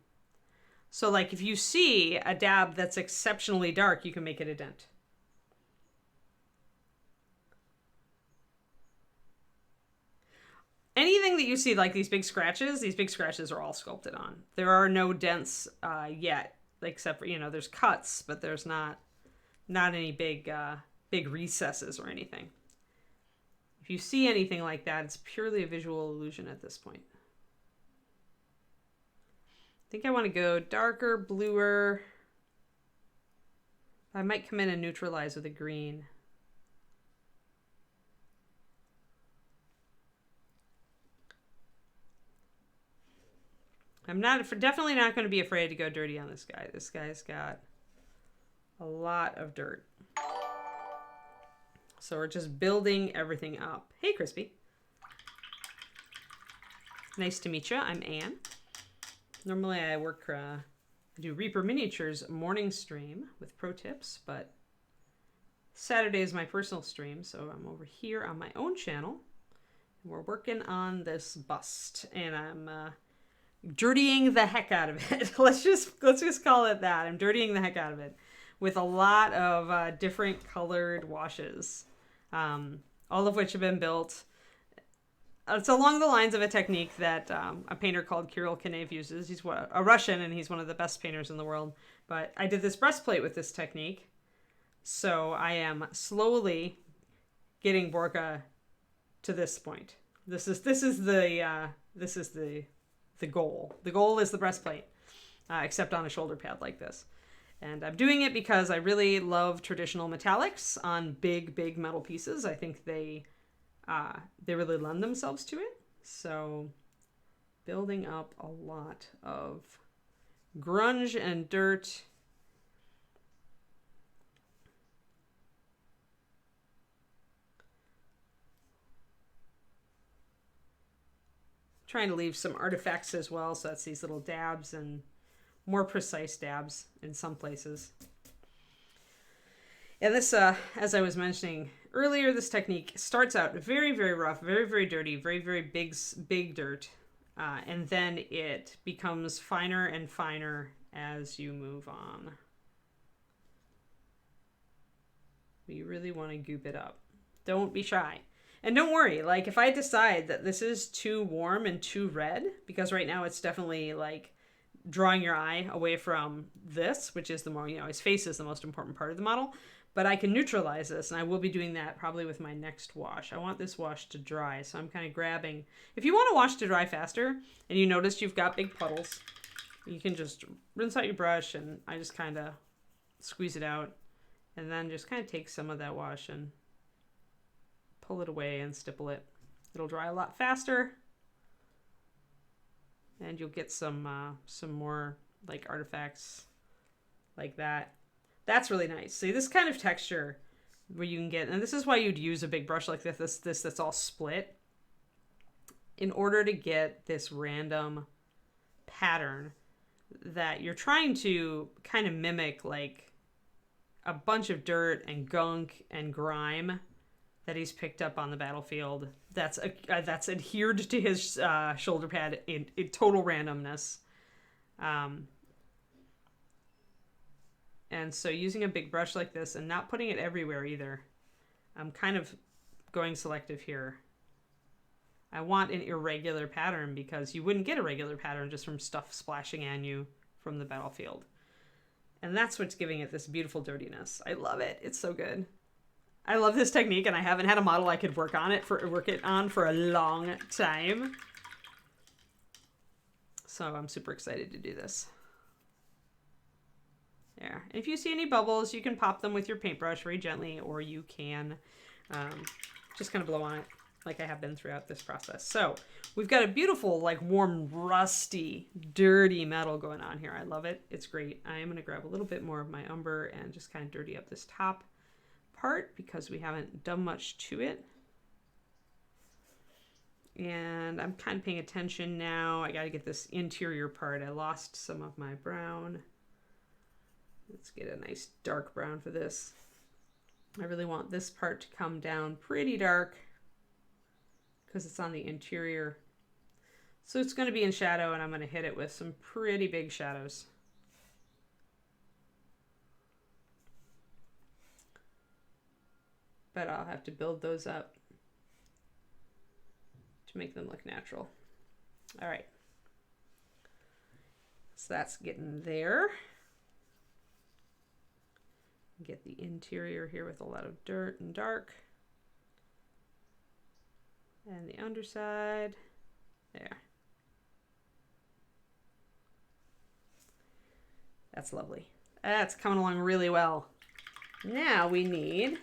S1: So like if you see a dab that's exceptionally dark, you can make it a dent. Anything that you see like these big scratches are all sculpted on. There are no dents yet, except for, there's cuts, but there's not any big recesses or anything. If you see anything like that, it's purely a visual illusion at this point. I think I want to go darker, bluer. I might come in and neutralize with a green. I'm definitely not going to be afraid to go dirty on this guy. This guy's got a lot of dirt. So we're just building everything up. Hey, Crispy. Nice to meet you. I'm Anne. Normally I do Reaper Miniatures morning stream with pro tips, but Saturday is my personal stream, so I'm over here on my own channel. And we're working on this bust, and I'm dirtying the heck out of it. let's just call it that. I'm dirtying the heck out of it with a lot of different colored washes, all of which have been built. It's along the lines of a technique that a painter called Kirill Kanev uses. He's a Russian, and he's one of the best painters in the world. But I did this breastplate with this technique, so I am slowly getting Borka to this point. This is the goal. The goal is the breastplate, except on a shoulder pad like this. And I'm doing it because I really love traditional metallics on big metal pieces. I think they really lend themselves to it. So building up a lot of grunge and dirt. Trying to leave some artifacts as well, so that's these little dabs and more precise dabs in some places. And this, as I was mentioning earlier, this technique starts out very rough, very dirty, very big dirt, and then it becomes finer and finer as you move on. You really want to goop it up. Don't be shy. And don't worry, like if I decide that this is too warm and too red, because right now it's definitely like drawing your eye away from this, which is the more, his face is the most important part of the model, but I can neutralize this, and I will be doing that probably with my next wash. I want this wash to dry, so I'm kind of grabbing. If you want a wash to dry faster, and you notice you've got big puddles, you can just rinse out your brush, and I just kind of squeeze it out, and then just kind of take some of that wash and pull it away and stipple it. It'll dry a lot faster, and you'll get some more like artifacts like that. That's really nice. See, this kind of texture where you can get, and this is why you'd use a big brush like this that's all split, in order to get this random pattern that you're trying to kind of mimic, like a bunch of dirt and gunk and grime that he's picked up on the battlefield that's adhered to his shoulder pad in total randomness. And so using a big brush like this and not putting it everywhere either, I'm kind of going selective here. I want an irregular pattern because you wouldn't get a regular pattern just from stuff splashing on you from the battlefield. And that's what's giving it this beautiful dirtiness. I love it. It's so good. I love this technique, and I haven't had a model I could work it on for a long time. So I'm super excited to do this. There. And if you see any bubbles, you can pop them with your paintbrush very gently, or you can just kind of blow on it. like I have been throughout this process. So we've got a beautiful, like warm, rusty, dirty metal going on here. I love it. It's great. I am going to grab a little bit more of my umber and just kind of dirty up this top part because we haven't done much to it. And I'm kind of paying attention now. I got to get this interior part. I lost some of my brown. Let's get a nice dark brown for this. I really want this part to come down pretty dark because it's on the interior. So it's going to be in shadow, and I'm going to hit it with some pretty big shadows. But I'll have to build those up to make them look natural. All right. So that's getting there. Get the interior here with a lot of dirt and dark. And the underside. There. That's lovely. That's coming along really well. Now we need...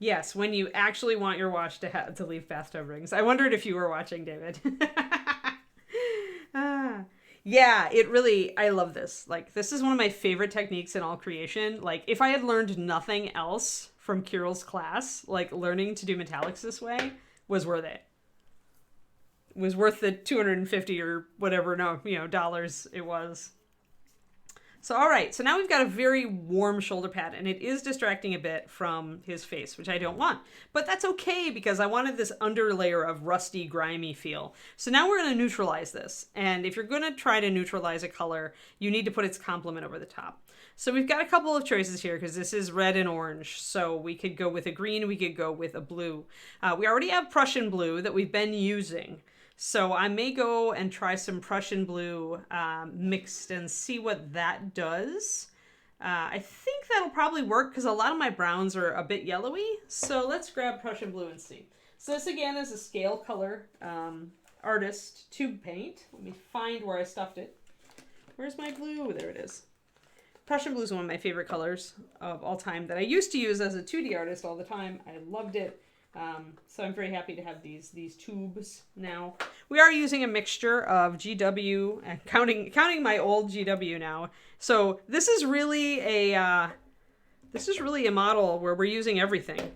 S1: Yes, when you actually want your wash to leave bathtub rings. I wondered if you were watching, David. Yeah, it really, I love this. Like, this is one of my favorite techniques in all creation. Like, if I had learned nothing else from Kirill's class, like, learning to do metallics this way was worth it. It was worth the $250 or whatever, dollars it was. So, all right, so now we've got a very warm shoulder pad, and it is distracting a bit from his face, which I don't want. But that's okay, because I wanted this underlayer of rusty, grimy feel. So now we're going to neutralize this, and if you're going to try to neutralize a color, you need to put its complement over the top. So we've got a couple of choices here, because this is red and orange, so we could go with a green, we could go with a blue. We already have Prussian blue that we've been using. So I may go and try some Prussian blue mixed and see what that does. I think that'll probably work because a lot of my browns are a bit yellowy. So let's grab Prussian blue and see. So this again is a scale color artist tube paint. Let me find where I stuffed it. Where's my blue? There it is. Prussian blue is one of my favorite colors of all time that I used to use as a 2D artist all the time. I loved it. So I'm very happy to have these tubes now. We are using a mixture of GW and counting my old GW now. So this is really a model where we're using everything.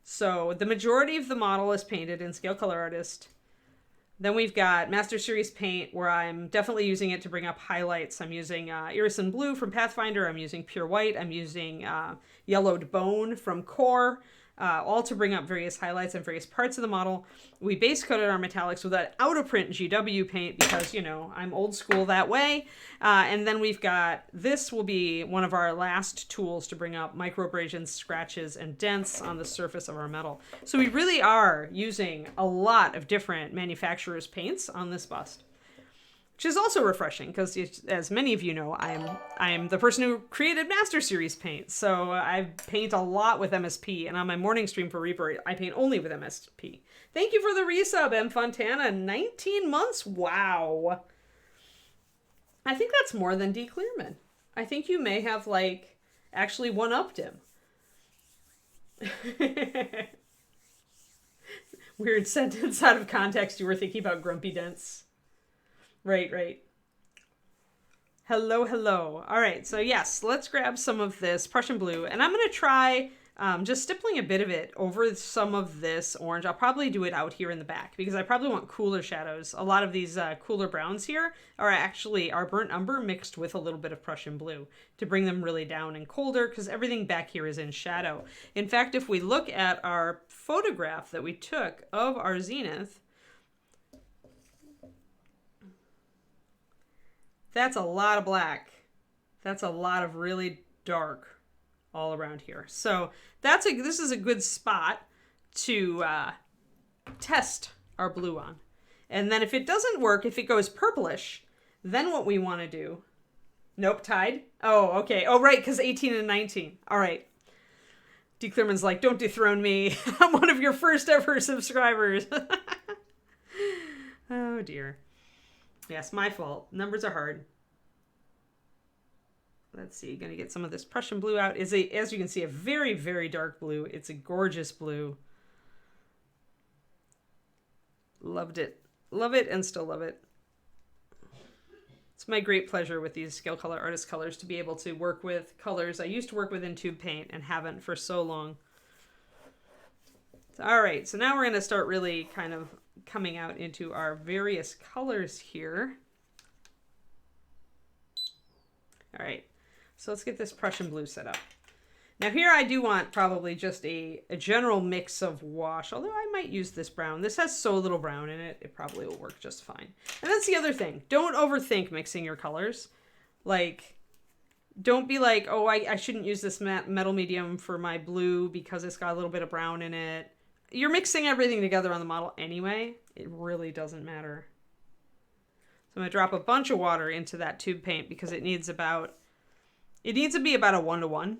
S1: So the majority of the model is painted in Scale Color Artist. Then we've got Master Series paint where I'm definitely using it to bring up highlights. I'm using Iris Blue from Pathfinder. I'm using Pure White. I'm using Yellowed Bone from Core. All to bring up various highlights and various parts of the model. We base coated our metallics with that out of print GW paint because, I'm old school that way. And then we've got, this will be one of our last tools to bring up microabrasions, scratches, and dents on the surface of our metal. So we really are using a lot of different manufacturers' paints on this bust. Which is also refreshing because, as many of you know, I am the person who created Master Series paint. So I paint a lot with MSP, and on my morning stream for Reaper, I paint only with MSP. Thank you for the resub, M. Fontana. 19 months? Wow. I think that's more than D. Clearman. I think you may have, actually one-upped him. Weird sentence out of context. You were thinking about Grumpy Dents. Right. Hello. All right, so yes, let's grab some of this Prussian blue, and I'm going to try just stippling a bit of it over some of this orange. I'll probably do it out here in the back because I probably want cooler shadows. A lot of these cooler browns here are actually our burnt umber mixed with a little bit of Prussian blue to bring them really down and colder because everything back here is in shadow. In fact, if we look at our photograph that we took of our zenith, that's a lot of black. That's a lot of really dark all around here. So this is a good spot to test our blue on. And then if it doesn't work, if it goes purplish, then what we want to do... Nope, tied. Oh, okay. Oh, right, because 18 and 19. All right. D. Clearman's like, don't dethrone me. I'm one of your first ever subscribers. Oh, dear. Yes, my fault. Numbers are hard. let's see, gonna get some of this Prussian blue out. As you can see, a very, very dark blue. It's a gorgeous blue. Loved it. Love it and still love it. It's my great pleasure with these Scale Color Artist colors to be able to work with colors I used to work with in tube paint and haven't for so long. All right, so now we're going to start really kind of coming out into our various colors here. All right, so let's get this Prussian blue set up. Now here I do want probably just a general mix of wash, although I might use this brown. This has so little brown in it, it probably will work just fine. And that's the other thing. Don't overthink mixing your colors. Like, don't be like, oh, I shouldn't use this metal medium for my blue because it's got a little bit of brown in it. You're mixing everything together on the model anyway. It really doesn't matter. So I'm going to drop a bunch of water into that tube paint because it needs to be about a 1-to-1.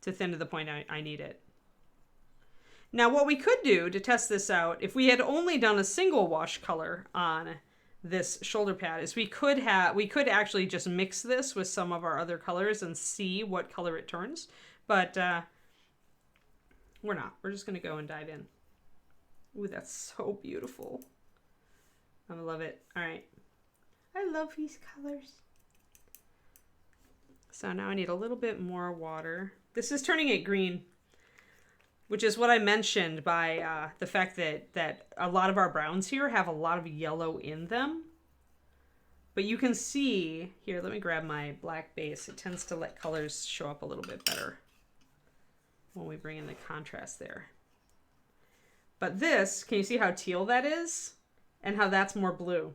S1: To thin to the point I need it. Now what we could do to test this out, if we had only done a single wash color on this shoulder pad, is we could actually just mix this with some of our other colors and see what color it turns. But we're not. We're just going to go and dive in. Ooh, that's so beautiful. I love it. All right. I love these colors. So now I need a little bit more water. This is turning it green, which is what I mentioned by the fact that a lot of our browns here have a lot of yellow in them. But you can see, here, let me grab my black base. It tends to let colors show up a little bit better when we bring in the contrast there. But this, can you see how teal that is? And how that's more blue?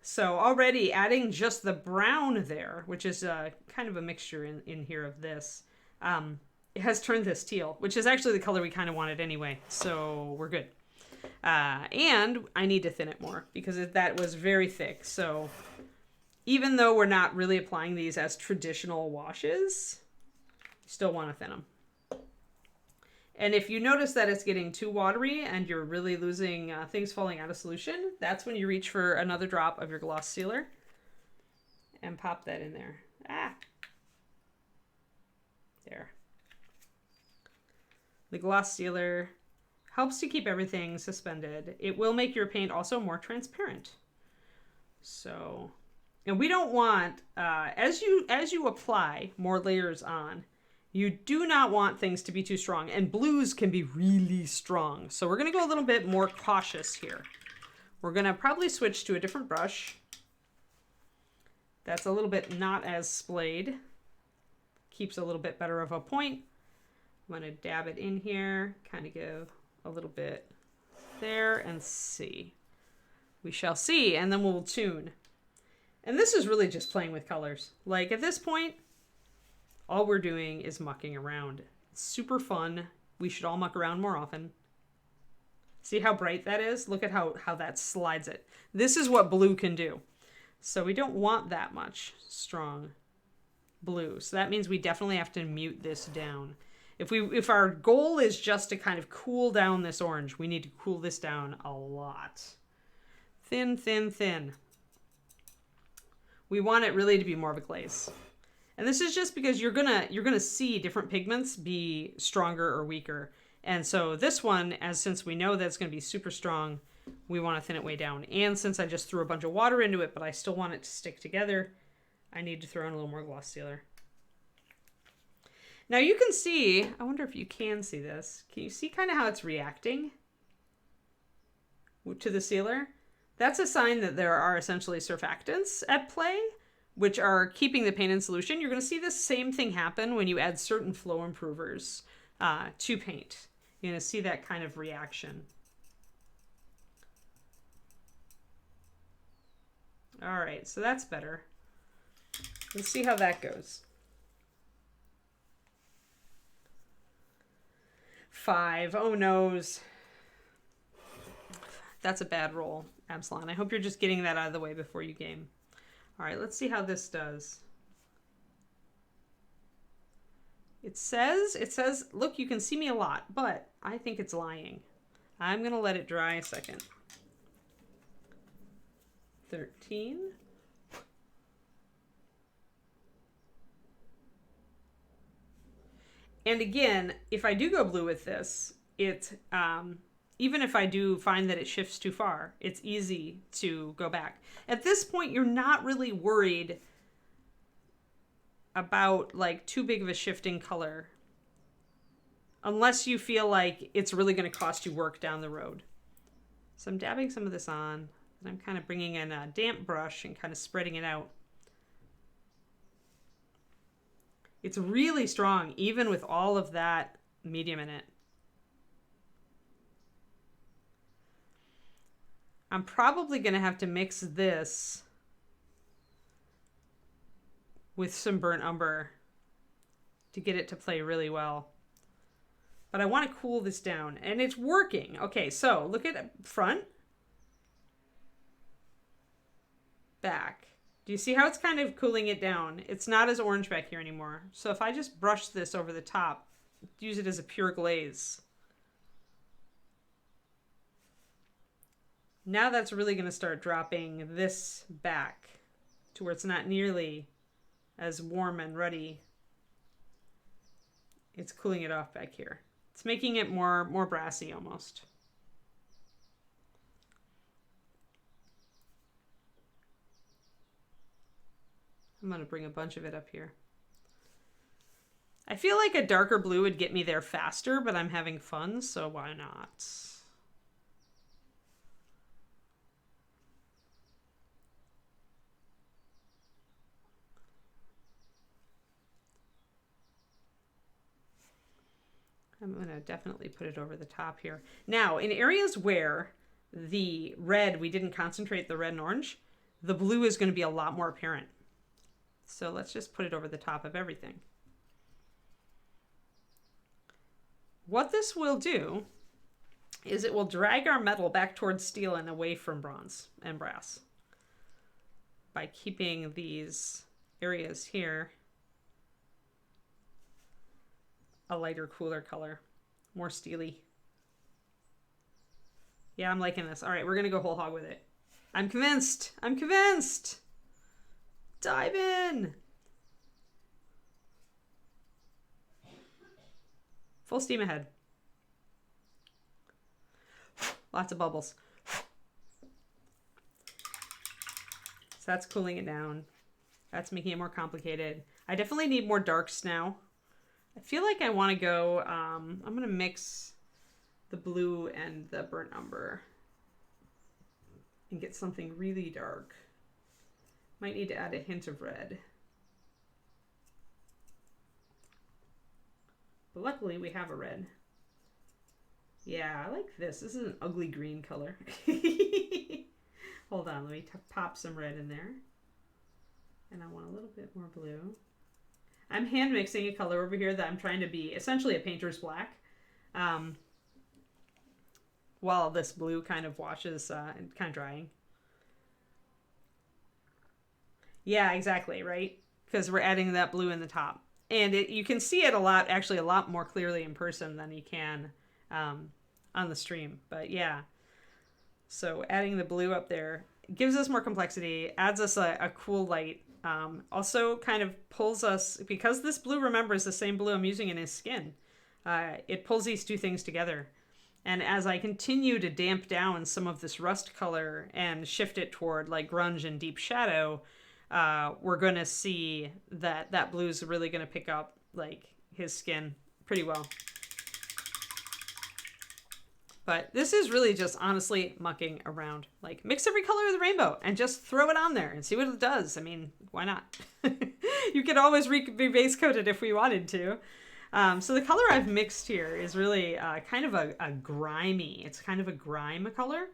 S1: So already adding just the brown there, which is kind of a mixture in here of this, it has turned this teal, which is actually the color we kind of wanted anyway. So we're good. And I need to thin it more because that was very thick. So even though we're not really applying these as traditional washes, you still want to thin them. And if you notice that it's getting too watery and you're really losing things falling out of solution, that's when you reach for another drop of your gloss sealer and pop that in there. There. The gloss sealer helps to keep everything suspended. It will make your paint also more transparent. So, and we don't want, as you apply more layers on, you do not want things to be too strong, and blues can be really strong. So we're going to go a little bit more cautious here. We're going to probably switch to a different brush. That's a little bit not as splayed. Keeps a little bit better of a point. I'm going to dab it in here, kind of give a little bit there and see. We shall see, and then we'll tune. And this is really just playing with colors. Like at this point, all we're doing is mucking around. It's super fun. We should all muck around more often. See how bright that is? Look at how that slides it. This is what blue can do. So we don't want that much strong blue. So that means we definitely have to mute this down. If our goal is just to kind of cool down this orange, we need to cool this down a lot. Thin, thin, thin. We want it really to be more of a glaze. And this is just because you're gonna see different pigments be stronger or weaker. And so this one, since we know that it's gonna be super strong, we want to thin it way down. And since I just threw a bunch of water into it, but I still want it to stick together, I need to throw in a little more gloss sealer. Now you can see, I wonder if you can see this. Can you see kind of how it's reacting to the sealer? That's a sign that there are essentially surfactants at play, which are keeping the paint in solution. You're going to see the same thing happen when you add certain flow improvers to paint. You're going to see that kind of reaction. All right, so that's better. Let's see how that goes. 5. Oh noes. That's a bad roll, Absalon. I hope you're just getting that out of the way before you game. All right, let's see how this does. It says, look, you can see me a lot, but I think it's lying. I'm going to let it dry a second. 13. And again, if I do go blue with this, even if I do find that it shifts too far, it's easy to go back. At this point, you're not really worried about like too big of a shift in color, unless you feel like it's really going to cost you work down the road. So I'm dabbing some of this on, and I'm kind of bringing in a damp brush and kind of spreading it out. It's really strong, even with all of that medium in it. I'm probably going to have to mix this with some burnt umber to get it to play really well. But I want to cool this down, and it's working. Okay, so look at front, back. Do you see how it's kind of cooling it down? It's not as orange back here anymore. So if I just brush this over the top, use it as a pure glaze. Now that's really going to start dropping this back to where it's not nearly as warm and ruddy. It's cooling it off back here. It's making it more brassy almost. I'm going to bring a bunch of it up here. I feel like a darker blue would get me there faster, but I'm having fun, so why not? I'm going to definitely put it over the top here. Now, in areas where the red, we didn't concentrate the red and orange, the blue is going to be a lot more apparent. So let's just put it over the top of everything. What this will do is it will drag our metal back towards steel and away from bronze and brass by keeping these areas here a lighter, cooler color, more steely. Yeah, I'm liking this. All right, we're going to go whole hog with it. I'm convinced. I'm convinced. Dive in. Full steam ahead. Lots of bubbles. So that's cooling it down. That's making it more complicated. I definitely need more darks now. I feel like I want to go, I'm going to mix the blue and the burnt umber and get something really dark. Might need to add a hint of red. But luckily we have a red. Yeah, I like this. This is an ugly green color. Hold on, let me pop some red in there. And I want a little bit more blue. I'm hand mixing a color over here that I'm trying to be essentially a painter's black. While this blue kind of washes and kind of drying. Yeah, exactly, right? Because we're adding that blue in the top. And you can see it a lot more clearly in person than you can on the stream. But yeah, so adding the blue up there gives us more complexity, adds us a cool light. Also kind of pulls us, because this blue, remember, is the same blue I'm using in his skin. It pulls these two things together. And as I continue to damp down some of this rust color and shift it toward like grunge and deep shadow, we're going to see that blue is really going to pick up like his skin pretty well. But this is really just honestly mucking around. Like, mix every color of the rainbow and just throw it on there and see what it does. I mean, why not? You could always base coat it if we wanted to. So the color I've mixed here is really kind of a grimy. It's kind of a grime color.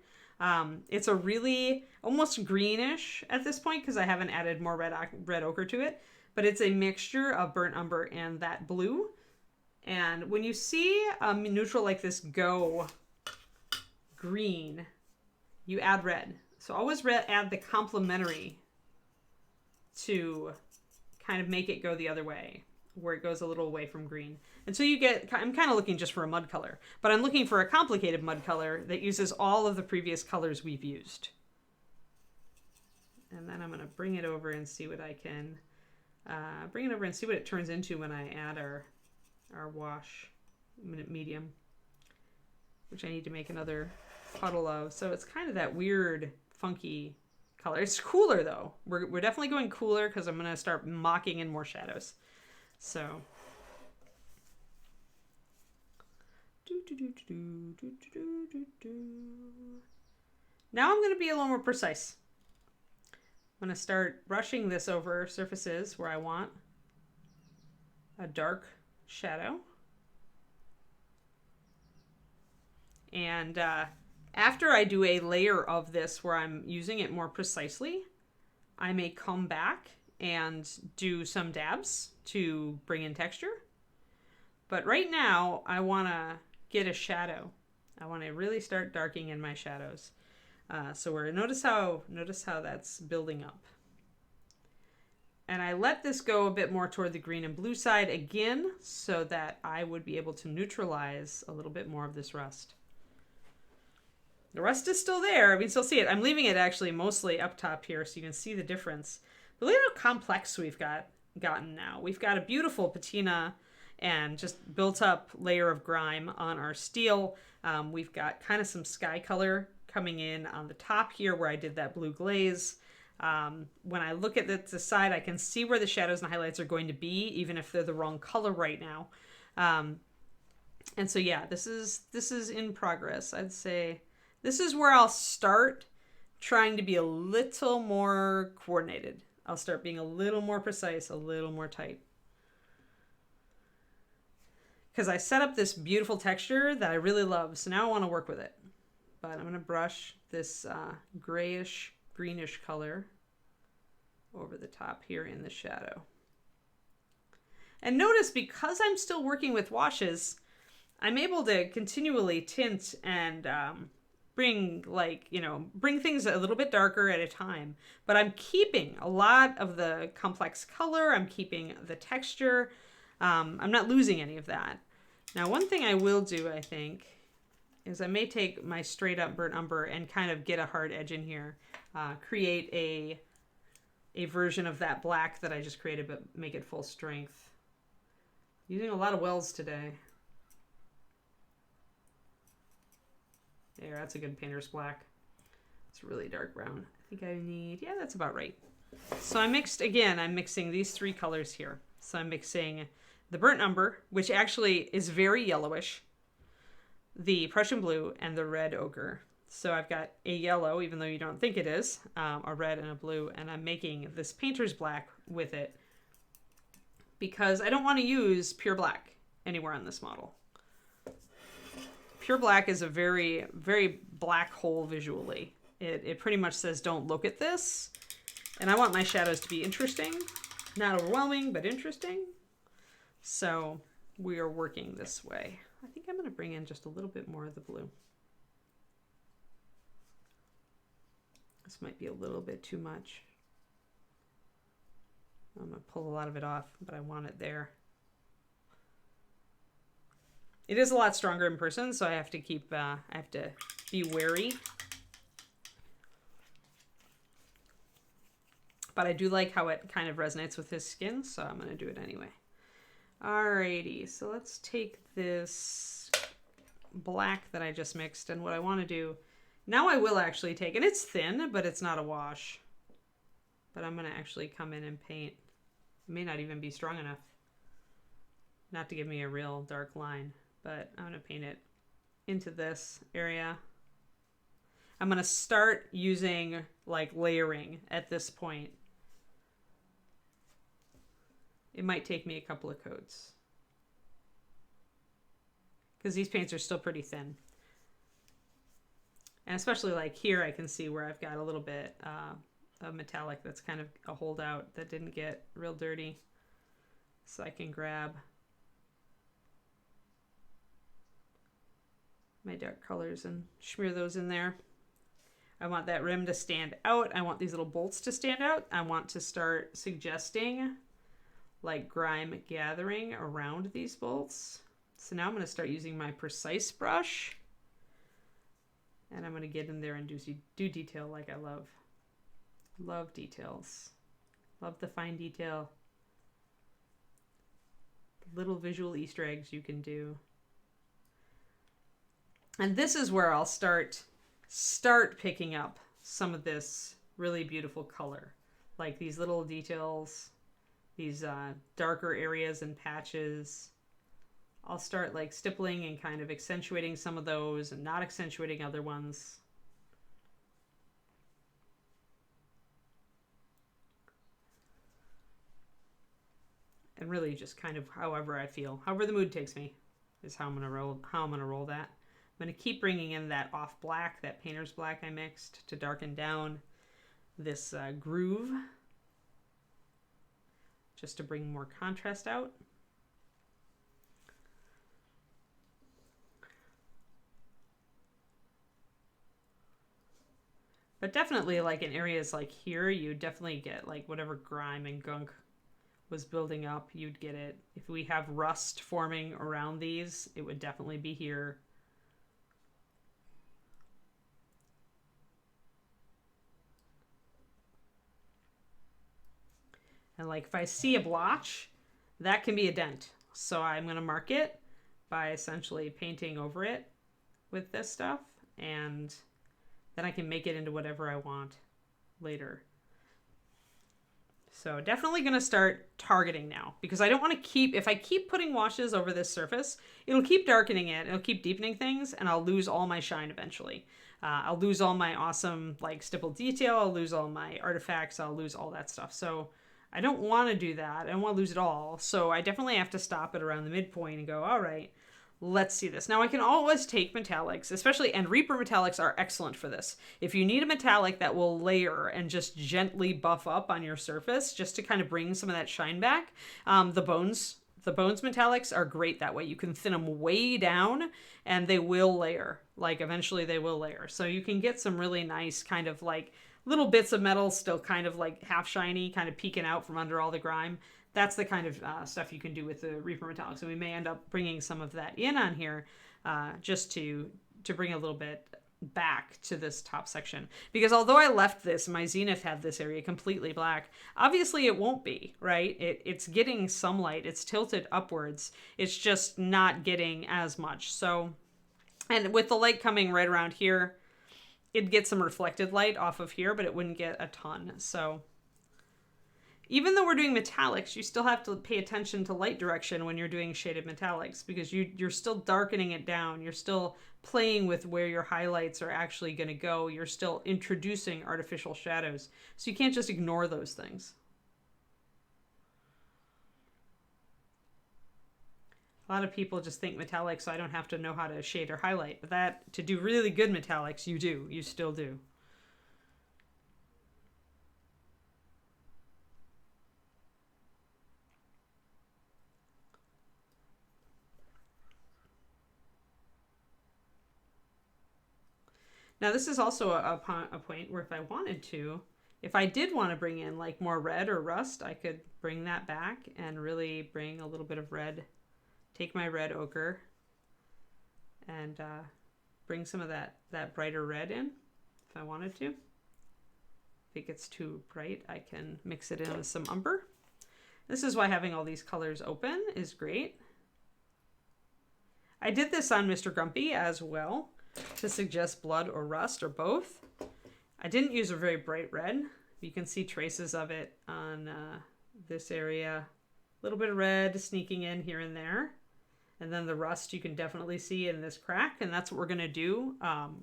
S1: It's a really almost greenish at this point because I haven't added more red ochre to it. But it's a mixture of burnt umber and that blue. And when you see a neutral like this go green, you add red. So always add the complementary to kind of make it go the other way, where it goes a little away from green. And so you get, I'm kind of looking just for a mud color, but I'm looking for a complicated mud color that uses all of the previous colors we've used. And then I'm going to bring it over and see what I can, bring it over and see what it turns into when I add our our wash medium, which I need to make another puddle of. So it's kind of that weird, funky color. It's cooler though. We're definitely going cooler because I'm going to start mocking in more shadows. So now I'm going to be a little more precise. I'm going to start brushing this over surfaces where I want a dark shadow. And after I do a layer of this where I'm using it more precisely, I may come back and do some dabs to bring in texture. But right now, I want to get a shadow. I want to really start darkening in my shadows. So notice how that's building up. And I let this go a bit more toward the green and blue side again, so that I would be able to neutralize a little bit more of this rust. The rust is still there. We can still see it. I'm leaving it actually mostly up top here so you can see the difference. But look at how complex we've gotten now. We've got a beautiful patina and just built up layer of grime on our steel. We've got kind of some sky color coming in on the top here where I did that blue glaze. When I look at the side, I can see where the shadows and highlights are going to be, even if they're the wrong color right now. And so yeah, this is in progress. I'd say this is where I'll start trying to be a little more coordinated. I'll start being a little more precise, a little more tight. Because I set up this beautiful texture that I really love, so now I want to work with it. But I'm going to brush this grayish, greenish color over the top here in the shadow. And notice, because I'm still working with washes, I'm able to continually tint and bring things a little bit darker at a time. But I'm keeping a lot of the complex color. I'm keeping the texture. I'm not losing any of that. Now, one thing I will do, I think, is I may take my straight up burnt umber and kind of get a hard edge in here. Create a version of that black that I just created, but make it full strength. Using a lot of wells today. There, that's a good painter's black. It's really dark brown. I think I need, yeah, that's about right. So I'm mixing these three colors here. So I'm mixing the burnt umber, which actually is very yellowish, the Prussian blue, and the red ochre. So I've got a yellow, even though you don't think it is, a red and a blue, and I'm making this painter's black with it because I don't want to use pure black anywhere on this model. Pure black is a very, very black hole visually. It pretty much says, don't look at this. And I want my shadows to be interesting, not overwhelming, but interesting. So we are working this way. I think I'm going to bring in just a little bit more of the blue. This might be a little bit too much. I'm going to pull a lot of it off, but I want it there. It is a lot stronger in person, so I have to be wary. But I do like how it kind of resonates with his skin, so I'm going to do it anyway. Alrighty, so let's take this black that I just mixed, and what I want to do, now I will actually take, and it's thin, but it's not a wash. But I'm going to actually come in and paint. It may not even be strong enough not to give me a real dark line, but I'm going to paint it into this area. I'm going to start using like layering at this point. It might take me a couple of coats because these paints are still pretty thin. And especially like here, I can see where I've got a little bit of metallic that's kind of a holdout that didn't get real dirty. So I can grab my dark colors and smear those in there. I want that rim to stand out. I want these little bolts to stand out. I want to start suggesting like grime gathering around these bolts. So now I'm going to start using my precise brush. And I'm going to get in there and do detail like I love. Love details. Love the fine detail. little visual Easter eggs you can do. And this is where I'll start picking up some of this really beautiful color. Like these little details, these darker areas and patches. I'll start like stippling and kind of accentuating some of those and not accentuating other ones. And really just kind of however I feel, however the mood takes me is how I'm gonna roll that. I'm gonna keep bringing in that off black, that painter's black I mixed to darken down this groove, just to bring more contrast out. But definitely like in areas like here, you definitely get like whatever grime and gunk was building up, you'd get it. If we have rust forming around these, it would definitely be here. And like if I see a blotch, that can be a dent. So I'm going to mark it by essentially painting over it with this stuff, and then I can make it into whatever I want later. So definitely going to start targeting now, because I don't want to keep, if I keep putting washes over this surface, it'll keep darkening it, it'll keep deepening things, and I'll lose all my shine eventually. I'll lose all my awesome like stippled detail, I'll lose all my artifacts, I'll lose all that stuff. So I don't want to do that. I don't want to lose it all. So I definitely have to stop it around the midpoint and go, all right, let's see this. Now I can always take metallics, especially, and Reaper metallics are excellent for this. If you need a metallic that will layer and just gently buff up on your surface, just to kind of bring some of that shine back, the bones metallics are great that way. You can thin them way down and they will layer. Like eventually they will layer. So you can get some really nice kind of like little bits of metal still kind of like half shiny, kind of peeking out from under all the grime. That's the kind of stuff you can do with the Reaper metallics. And we may end up bringing some of that in on here just to bring a little bit back to this top section. Because although I left this, my Zenith had this area completely black, obviously it won't be, right? It's getting some light. It's tilted upwards. It's just not getting as much. So, and with the light coming right around here, it'd get some reflected light off of here, but it wouldn't get a ton. So even though we're doing metallics, you still have to pay attention to light direction when you're doing shaded metallics, because you're still darkening it down. You're still playing with where your highlights are actually going to go. You're still introducing artificial shadows. So you can't just ignore those things. A lot of people just think metallics, so I don't have to know how to shade or highlight. But that, to do really good metallics, you do. You still do. Now this is also a point where if I wanted to, if I did want to bring in like more red or rust, I could bring that back and really bring a little bit of red. Take my red ochre and bring some of that brighter red in if I wanted to. If it gets too bright, I can mix it in with some umber. This is why having all these colors open is great. I did this on Mr. Grumpy as well to suggest blood or rust or both. I didn't use a very bright red. You can see traces of it on this area. A little bit of red sneaking in here and there. And then the rust you can definitely see in this crack. And that's what we're going to do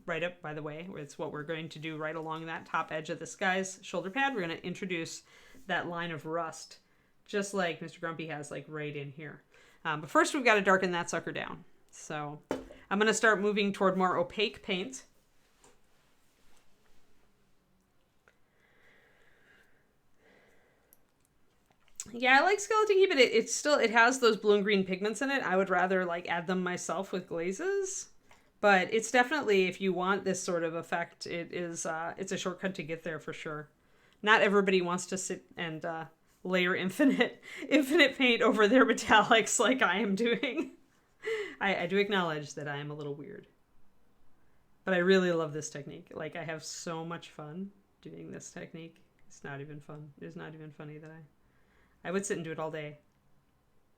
S1: right up, by the way. It's what we're going to do right along that top edge of this guy's shoulder pad. We're going to introduce that line of rust, just like Mr. Grumpy has, like right in here. But first we've got to darken that sucker down. So I'm going to start moving toward more opaque paint. Yeah, I like Skeleton Key, but it has those blue and green pigments in it. I would rather like add them myself with glazes. But it's definitely, if you want this sort of effect, it's a shortcut to get there for sure. Not everybody wants to sit and layer infinite paint over their metallics like I am doing. I do acknowledge that I am a little weird. But I really love this technique. Like, I have so much fun doing this technique. It's not even fun. It's not even funny that I would sit and do it all day.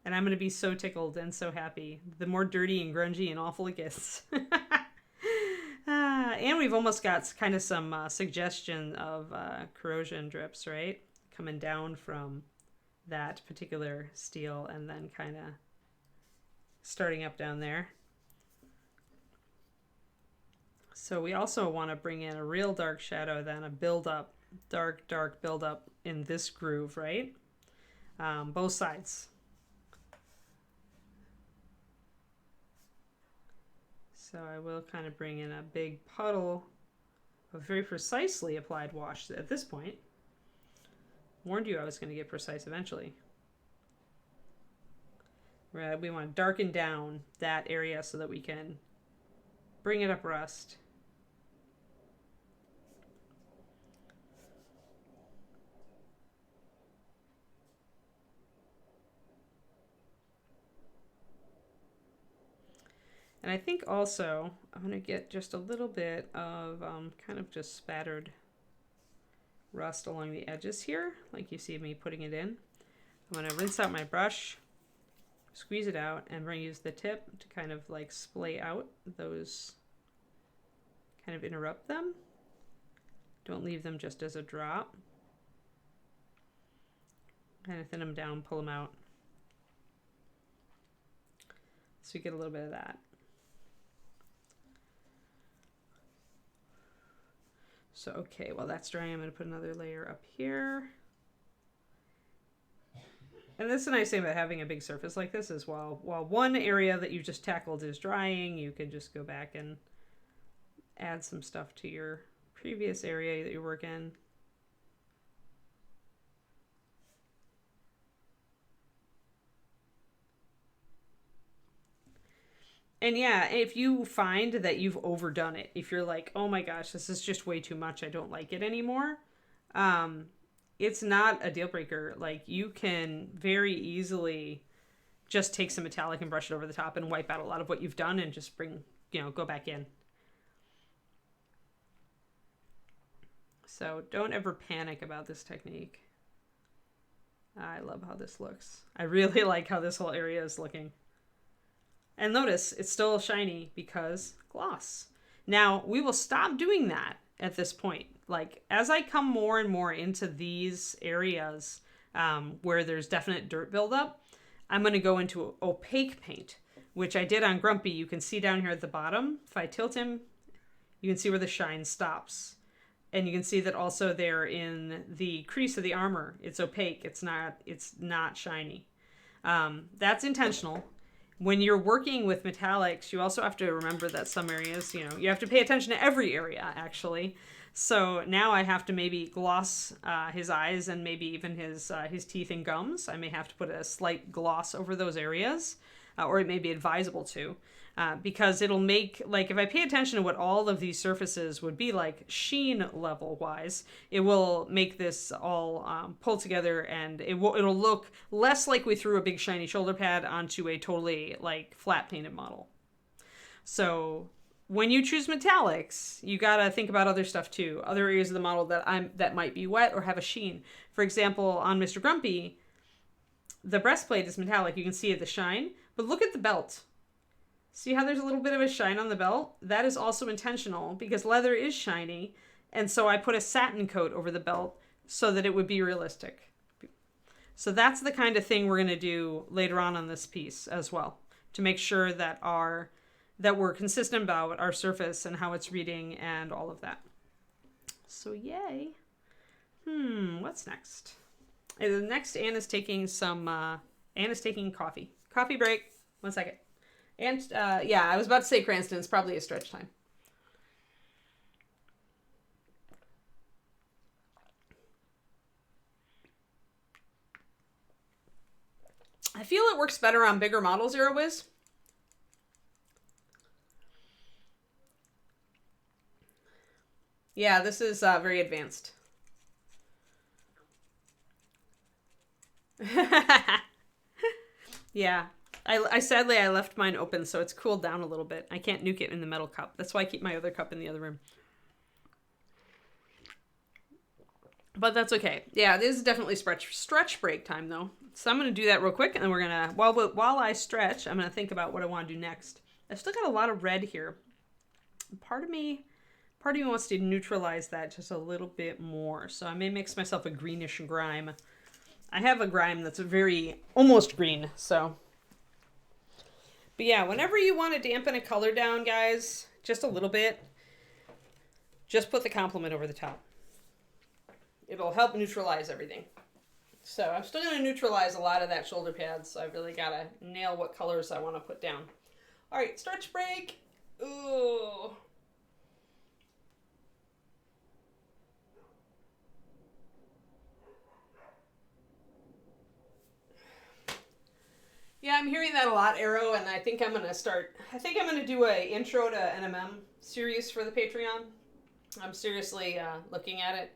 S1: And I'm going to be so tickled and so happy. The more dirty and grungy and awful it gets. And we've almost got kind of some suggestion of corrosion drips, right? Coming down from that particular steel and then kind of starting up down there. So we also want to bring in a real dark shadow, then a build-up, dark build-up in this groove, right? Both sides. So I will kind of bring in a big puddle of very precisely applied wash at this point. Warned you I was going to get precise eventually. We want to darken down that area so that we can bring it up rust. And I think also I'm going to get just a little bit of kind of just spattered rust along the edges here, like you see me putting it in. I'm going to rinse out my brush, squeeze it out, and use the tip to kind of like splay out those, kind of interrupt them. Don't leave them just as a drop. Kind of thin them down, pull them out. So you get a little bit of that. So, okay, while that's drying, I'm going to put another layer up here. And that's the nice thing about having a big surface like this is while one area that you just tackled is drying, you can just go back and add some stuff to your previous area that you work in. And yeah, if you find that you've overdone it, if you're like, oh my gosh, this is just way too much, I don't like it anymore, it's not a deal breaker. Like, you can very easily just take some metallic and brush it over the top and wipe out a lot of what you've done and just go back in. So don't ever panic about this technique. I love how this looks. I really like how this whole area is looking. And notice, it's still shiny because gloss. Now, we will stop doing that at this point. Like, as I come more and more into these areas where there's definite dirt buildup, I'm going to go into opaque paint, which I did on Grumpy. You can see down here at the bottom. If I tilt him, you can see where the shine stops. And you can see that also there in the crease of the armor, it's opaque. It's not shiny. That's intentional. When you're working with metallics, you also have to remember that some areas, you have to pay attention to every area, actually. So now I have to maybe gloss his eyes and maybe even his teeth and gums. I may have to put a slight gloss over those areas, or it may be advisable to, because it'll make, like, if I pay attention to what all of these surfaces would be like sheen level wise, it will make this all pull together, and it'll look less like we threw a big shiny shoulder pad onto a totally like flat painted model. So when you choose metallics, you gotta think about other stuff too, other areas of the model that might be wet or have a sheen. For example, on Mr. Grumpy, the breastplate is metallic. You can see the shine, but look at the belt. See how there's a little bit of a shine on the belt? That is also intentional because leather is shiny, and so I put a satin coat over the belt so that it would be realistic. So that's the kind of thing we're going to do later on this piece as well, to make sure that we're consistent about our surface and how it's reading and all of that. So yay. What's next? Next, Anna's taking coffee. Coffee break. 1 second. And, yeah, I was about to say Cranston. It's probably a stretch time. I feel it works better on bigger models, Aerowiz. Yeah, this is very advanced. Yeah. I sadly left mine open, so it's cooled down a little bit. I can't nuke it in the metal cup. That's why I keep my other cup in the other room. But that's okay. Yeah, this is definitely stretch break time, though. So I'm going to do that real quick, and then we're going to, while I stretch, I'm going to think about what I want to do next. I've still got a lot of red here. Part of me wants to neutralize that just a little bit more. So I may mix myself a greenish grime. I have a grime that's very, almost green, so. But yeah, whenever you want to dampen a color down, guys, just a little bit, just put the complement over the top. It'll help neutralize everything. So I'm still going to neutralize a lot of that shoulder pad, so I really got to nail what colors I want to put down. All right, stretch break. Ooh. Yeah, I'm hearing that a lot, Arrow, and I think I'm going to do a intro to NMM series for the Patreon. I'm seriously looking at it.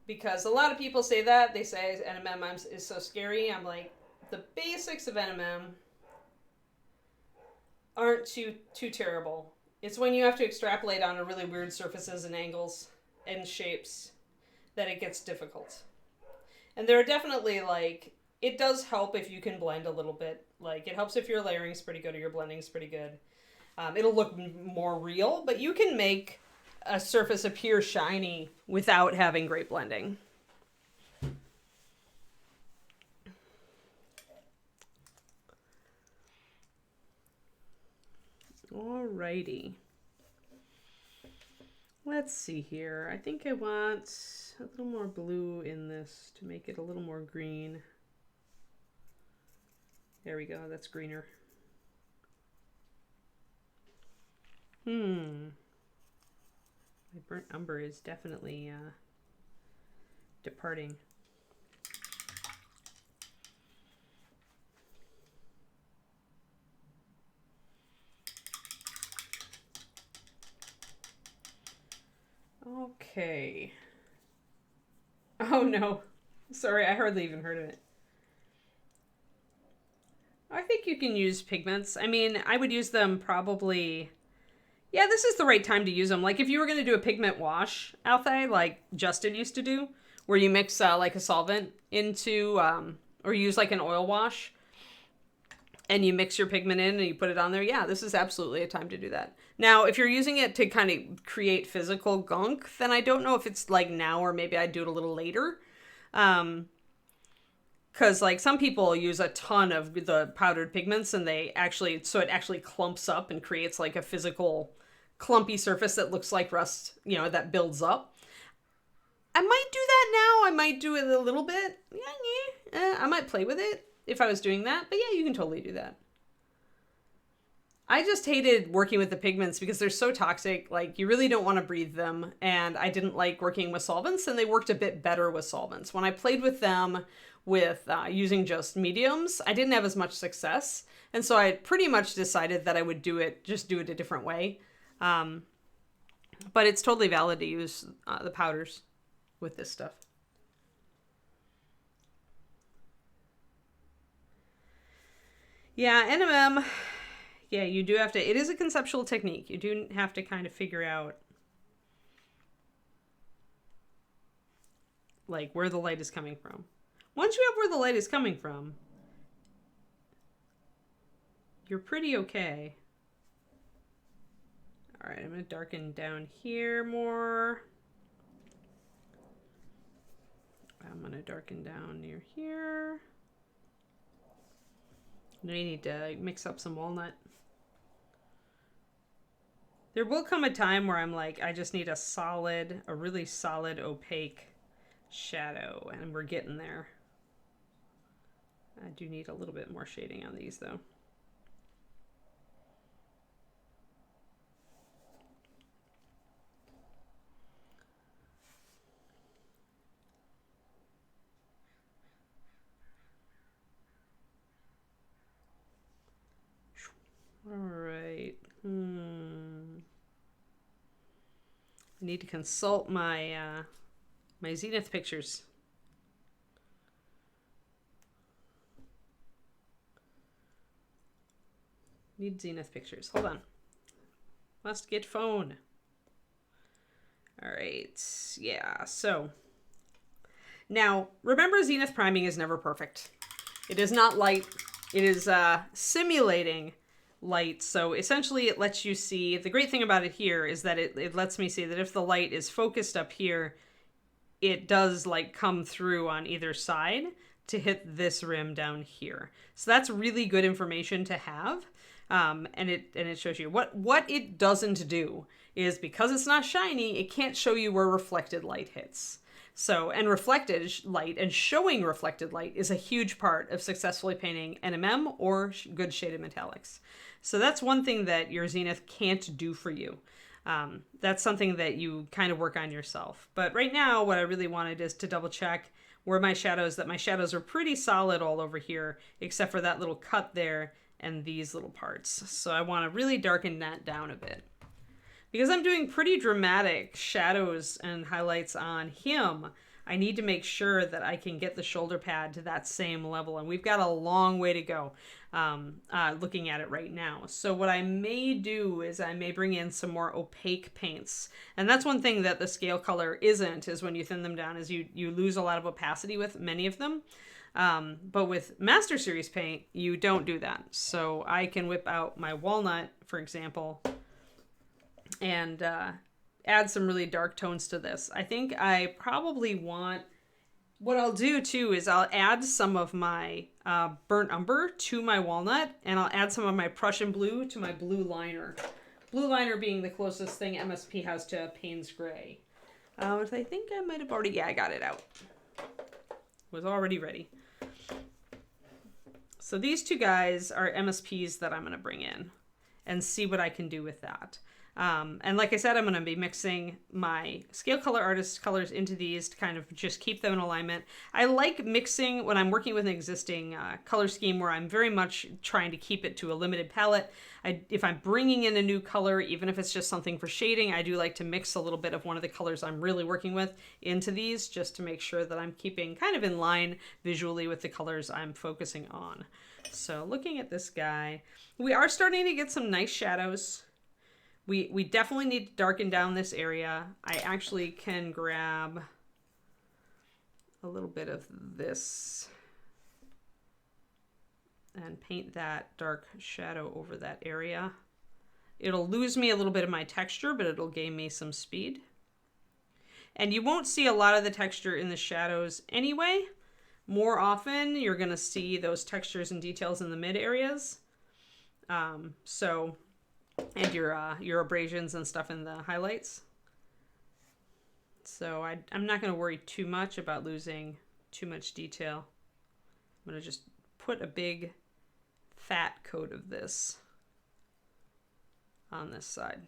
S1: Because a lot of people say that. They say NMM is so scary. I'm like, the basics of NMM aren't too terrible. It's when you have to extrapolate onto really weird surfaces and angles and shapes that it gets difficult. And there are definitely, like, it does help if you can blend a little bit. Like, it helps if your layering's pretty good or your blending's pretty good. It'll look more real, but you can make a surface appear shiny without having great blending. Alrighty. Let's see here. I think I want a little more blue in this to make it a little more green. There we go, that's greener. My burnt umber is definitely departing. Okay. Oh no. Sorry, I hardly even heard of it. I think you can use pigments. I mean, I would use them probably... Yeah, this is the right time to use them. Like, if you were going to do a pigment wash, Althea, like Justin used to do, where you mix, like, a solvent into, or use, like, an oil wash, and you mix your pigment in and you put it on there, yeah, this is absolutely a time to do that. Now, if you're using it to kind of create physical gunk, then I don't know if it's, like, now or maybe I'd do it a little later. Because, like, some people use a ton of the powdered pigments and it actually clumps up and creates, like, a physical clumpy surface that looks like rust, you know, that builds up. I might do that now. I might do it a little bit. I might play with it if I was doing that. But yeah, you can totally do that. I just hated working with the pigments because they're so toxic. Like, you really don't want to breathe them. And I didn't like working with solvents, and they worked a bit better with solvents. When I played with them with using just mediums, I didn't have as much success. And so I pretty much decided that I would do it a different way. But it's totally valid to use the powders with this stuff. Yeah, NMM, yeah, you do have to, it is a conceptual technique. You do have to kind of figure out, like, where the light is coming from. Once you have where the light is coming from, you're pretty okay. All right, I'm going to darken down here more. I'm going to darken down near here. Now you need to mix up some walnut. There will come a time where I'm like, I just need a really solid, opaque shadow, and we're getting there. I do need a little bit more shading on these, though. All right. I need to consult my my Zenith pictures. Need Zenith pictures. Hold on. Must get phone. All right. Yeah. So Now, remember, zenith priming is never perfect. It is not light. It is simulating light. So essentially it lets you see, the great thing about it here is that it lets me see that if the light is focused up here, it does like come through on either side to hit this rim down here. So that's really good information to have. And it shows you what it doesn't do is, because it's not shiny, it can't show you where reflected light hits. So, and reflected light and showing reflected light is a huge part of successfully painting NMM or good shaded metallics. So that's one thing that your zenith can't do for you. That's something that you kind of work on yourself. But right now, what I really wanted is to double check where my shadows, that my shadows are pretty solid all over here, except for that little cut there and these little parts. So I want to really darken that down a bit. Because I'm doing pretty dramatic shadows and highlights on him, I need to make sure that I can get the shoulder pad to that same level. And we've got a long way to go looking at it right now. So what I may do is I may bring in some more opaque paints. And that's one thing that the scale color isn't, is when you thin them down, is you lose a lot of opacity with many of them. But with Master Series paint, you don't do that. So I can whip out my walnut, for example, and add some really dark tones to this. I think I probably want, what I'll do too is I'll add some of my burnt umber to my walnut, and I'll add some of my Prussian blue to my blue liner. Blue liner being the closest thing MSP has to Payne's Gray. Which I think I might have already, yeah, I got it out. Was already ready. So these two guys are MSPs that I'm going to bring in and see what I can do with that. And like I said, I'm going to be mixing my scale color artist colors into these to kind of just keep them in alignment. I like mixing when I'm working with an existing color scheme where I'm very much trying to keep it to a limited palette. If I'm bringing in a new color, even if it's just something for shading, I do like to mix a little bit of one of the colors I'm really working with into these, just to make sure that I'm keeping kind of in line visually with the colors I'm focusing on. So looking at this guy, we are starting to get some nice shadows. We definitely need to darken down this area. I actually can grab a little bit of this and paint that dark shadow over that area. It'll lose me a little bit of my texture, but it'll gain me some speed. And you won't see a lot of the texture in the shadows anyway. More often, you're going to see those textures and details in the mid areas. And your abrasions and stuff in the highlights. So I'm not going to worry too much about losing too much detail. I'm going to just put a big fat coat of this on this side.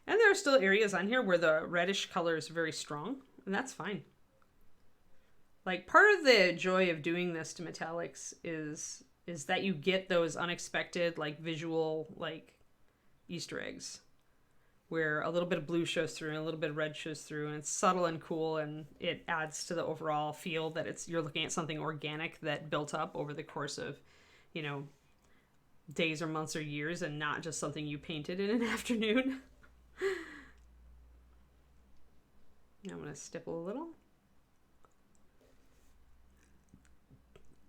S1: And there are still areas on here where the reddish color is very strong, and that's fine. Like, part of the joy of doing this to metallics is that you get those unexpected, like, visual, like, Easter eggs, where a little bit of blue shows through and a little bit of red shows through, and it's subtle and cool, and it adds to the overall feel that you're looking at something organic that built up over the course of, you know, days or months or years, and not just something you painted in an afternoon. I'm going to stipple a little.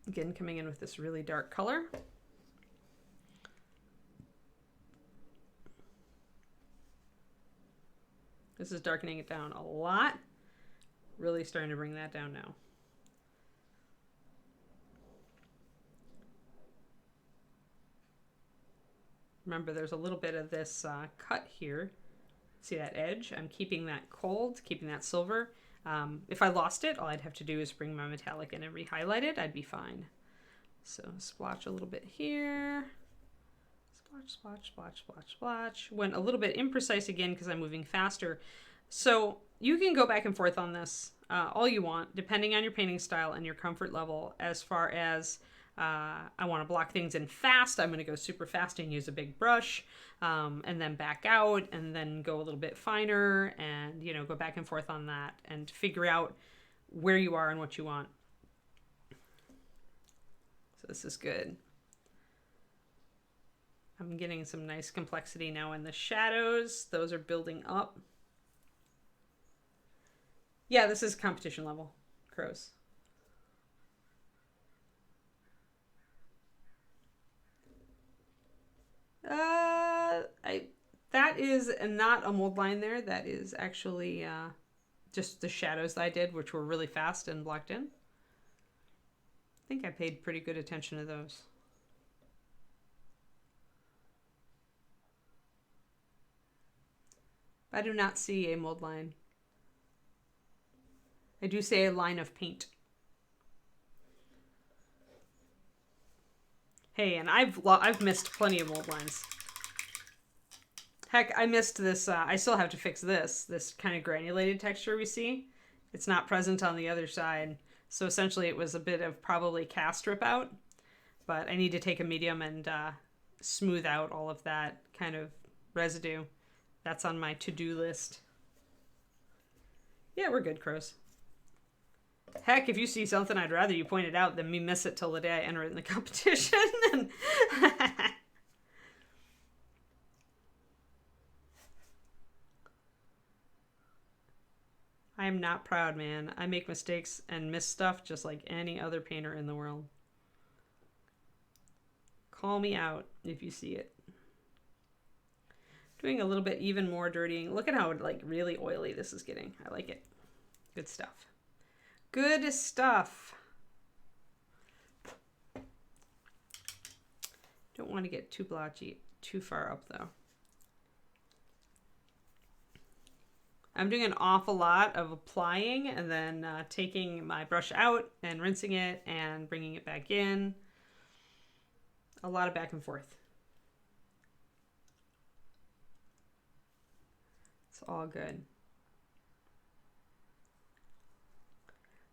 S1: Again, coming in with this really dark color. This is darkening it down a lot. Really starting to bring that down now. Remember, there's a little bit of this cut here. See that edge? I'm keeping that cold, keeping that silver. If I lost it, all I'd have to do is bring my metallic in and re-highlight it. I'd be fine. So splotch a little bit here. Splotch, splotch, splotch, splotch, splotch. Went a little bit imprecise again because I'm moving faster. So you can go back and forth on this all you want, depending on your painting style and your comfort level. As far as I want to block things in fast, I'm going to go super fast and use a big brush, and then back out and then go a little bit finer and, you know, go back and forth on that and figure out where you are and what you want. So this is good. I'm getting some nice complexity now in the shadows. Those are building up. Yeah, this is competition level crows. That is not a mold line there. That is actually just the shadows that I did, which were really fast and blocked in. I think I paid pretty good attention to those. I do not see a mold line. I do see a line of paint. Hey, and I've missed plenty of mold lines. Heck, I missed this. I still have to fix this kind of granulated texture we see. It's not present on the other side. So essentially it was a bit of probably cast rip out. But I need to take a medium and smooth out all of that kind of residue. That's on my to-do list. Yeah, we're good, crows. Heck, if you see something, I'd rather you point it out than me miss it till the day I enter it in the competition. I am not proud, man. I make mistakes and miss stuff just like any other painter in the world. Call me out if you see it. Doing a little bit even more dirtying. Look at how like really oily this is getting. I like it. Good stuff. Good stuff. Don't want to get too blotchy too far up though. I'm doing an awful lot of applying and then taking my brush out and rinsing it and bringing it back in. A lot of back and forth. It's all good.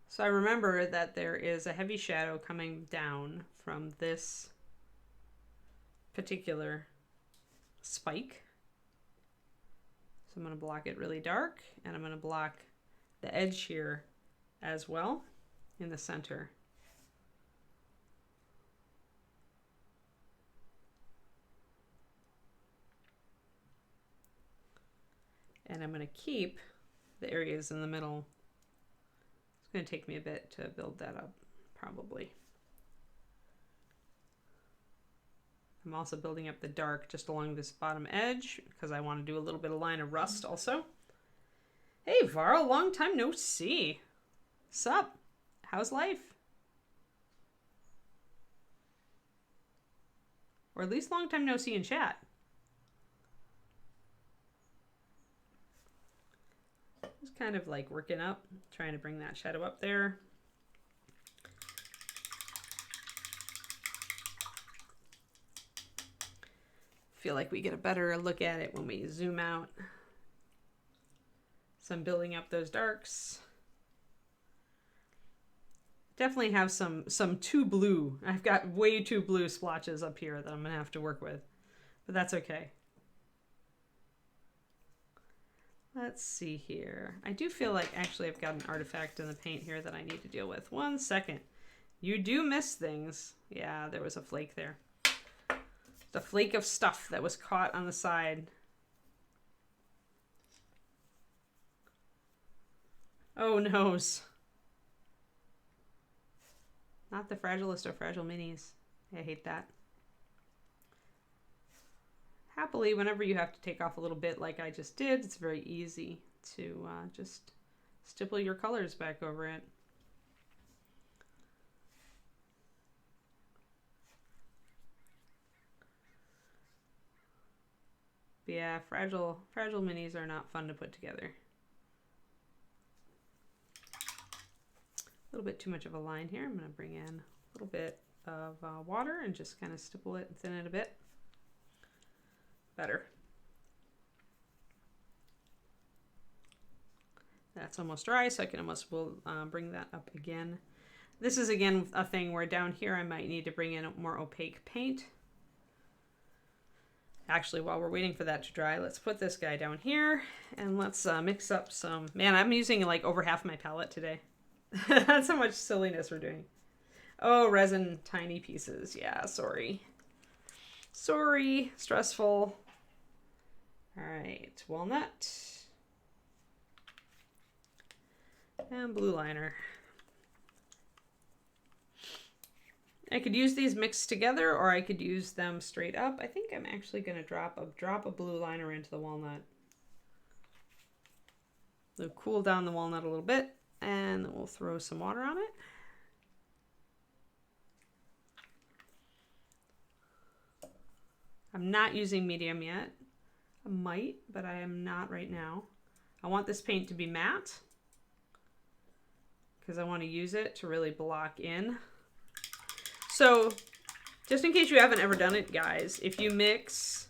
S1: So I remember that there is a heavy shadow coming down from this particular spike. So I'm going to block it really dark, and I'm going to block the edge here as well in the center. And I'm going to keep the areas in the middle. It's going to take me a bit to build that up, probably. I'm also building up the dark just along this bottom edge because I want to do a little bit of line of rust also. Hey, Varl, long time no see. Sup? How's life? Or at least long time no see in chat. Just kind of like working up, trying to bring that shadow up there. Feel like we get a better look at it when we zoom out. So I'm building up those darks. Definitely have some too blue. I've got way too blue splotches up here that I'm gonna have to work with, but that's okay. Let's see here. I do feel like actually I've got an artifact in the paint here that I need to deal with. 1 second. You do miss things. Yeah, there was a flake there. The flake of stuff that was caught on the side. Oh noes. Not the fragilest of fragile minis. I hate that. Happily, whenever you have to take off a little bit like I just did, it's very easy to just stipple your colors back over it. But yeah, fragile minis are not fun to put together. A little bit too much of a line here. I'm going to bring in a little bit of water and just kind of stipple it and thin it a bit. Better. That's almost dry, so I can almost bring that up again. This is again a thing where down here I might need to bring in a more opaque paint. Actually, while we're waiting for that to dry, let's put this guy down here and let's mix up some. Man, I'm using like over half my palette today. That's how much silliness we're doing. Oh, resin, tiny pieces. Yeah, sorry. Sorry, stressful. All right, walnut. And blue liner. I could use these mixed together, or I could use them straight up. I think I'm actually going to drop a blue liner into the walnut. We'll cool down the walnut a little bit, and then we'll throw some water on it. I'm not using medium yet. I might, but I am not right now. I want this paint to be matte because I want to use it to really block in. So just in case you haven't ever done it, guys, if you mix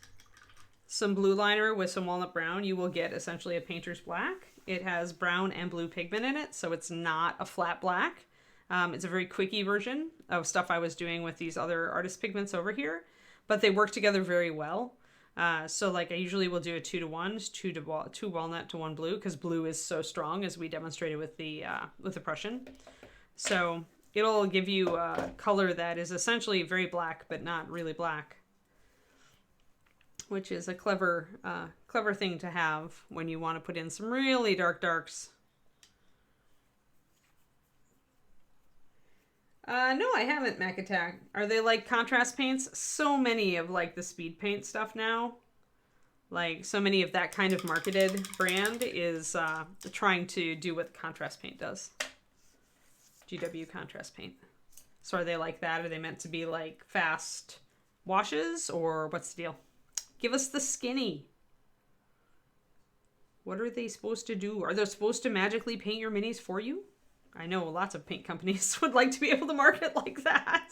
S1: some blue liner with some walnut brown, you will get essentially a painter's black. It has brown and blue pigment in it, so it's not a flat black. It's a very quickie version of stuff I was doing with these other artist pigments over here, but they work together very well. So like I usually will do a 2-to-1, two walnut to 1 blue, because blue is so strong, as we demonstrated with the Prussian. So it'll give you a color that is essentially very black, but not really black, which is a clever thing to have when you want to put in some really dark darks. No, I haven't, Mac Attack. Are they like contrast paints? So many of like the speed paint stuff now, like so many of that kind of marketed brand is trying to do what contrast paint does. GW contrast paint. So are they like that? Are they meant to be like fast washes, or what's the deal? Give us the skinny. What are they supposed to do? Are they supposed to magically paint your minis for you? I know lots of paint companies would like to be able to market like that.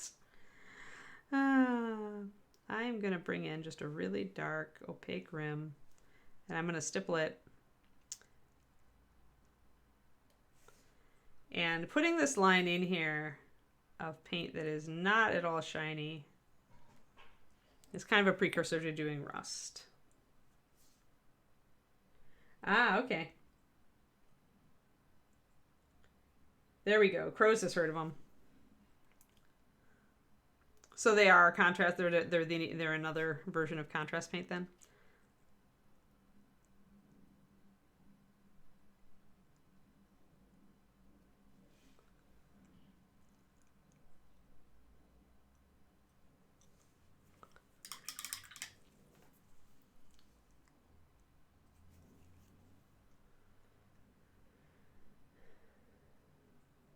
S1: I'm going to bring in just a really dark opaque rim, and I'm going to stipple it. And putting this line in here of paint that is not at all shiny is kind of a precursor to doing rust. Ah, okay. There we go. Crows has heard of them. So they are contrast. They're another version of contrast paint then.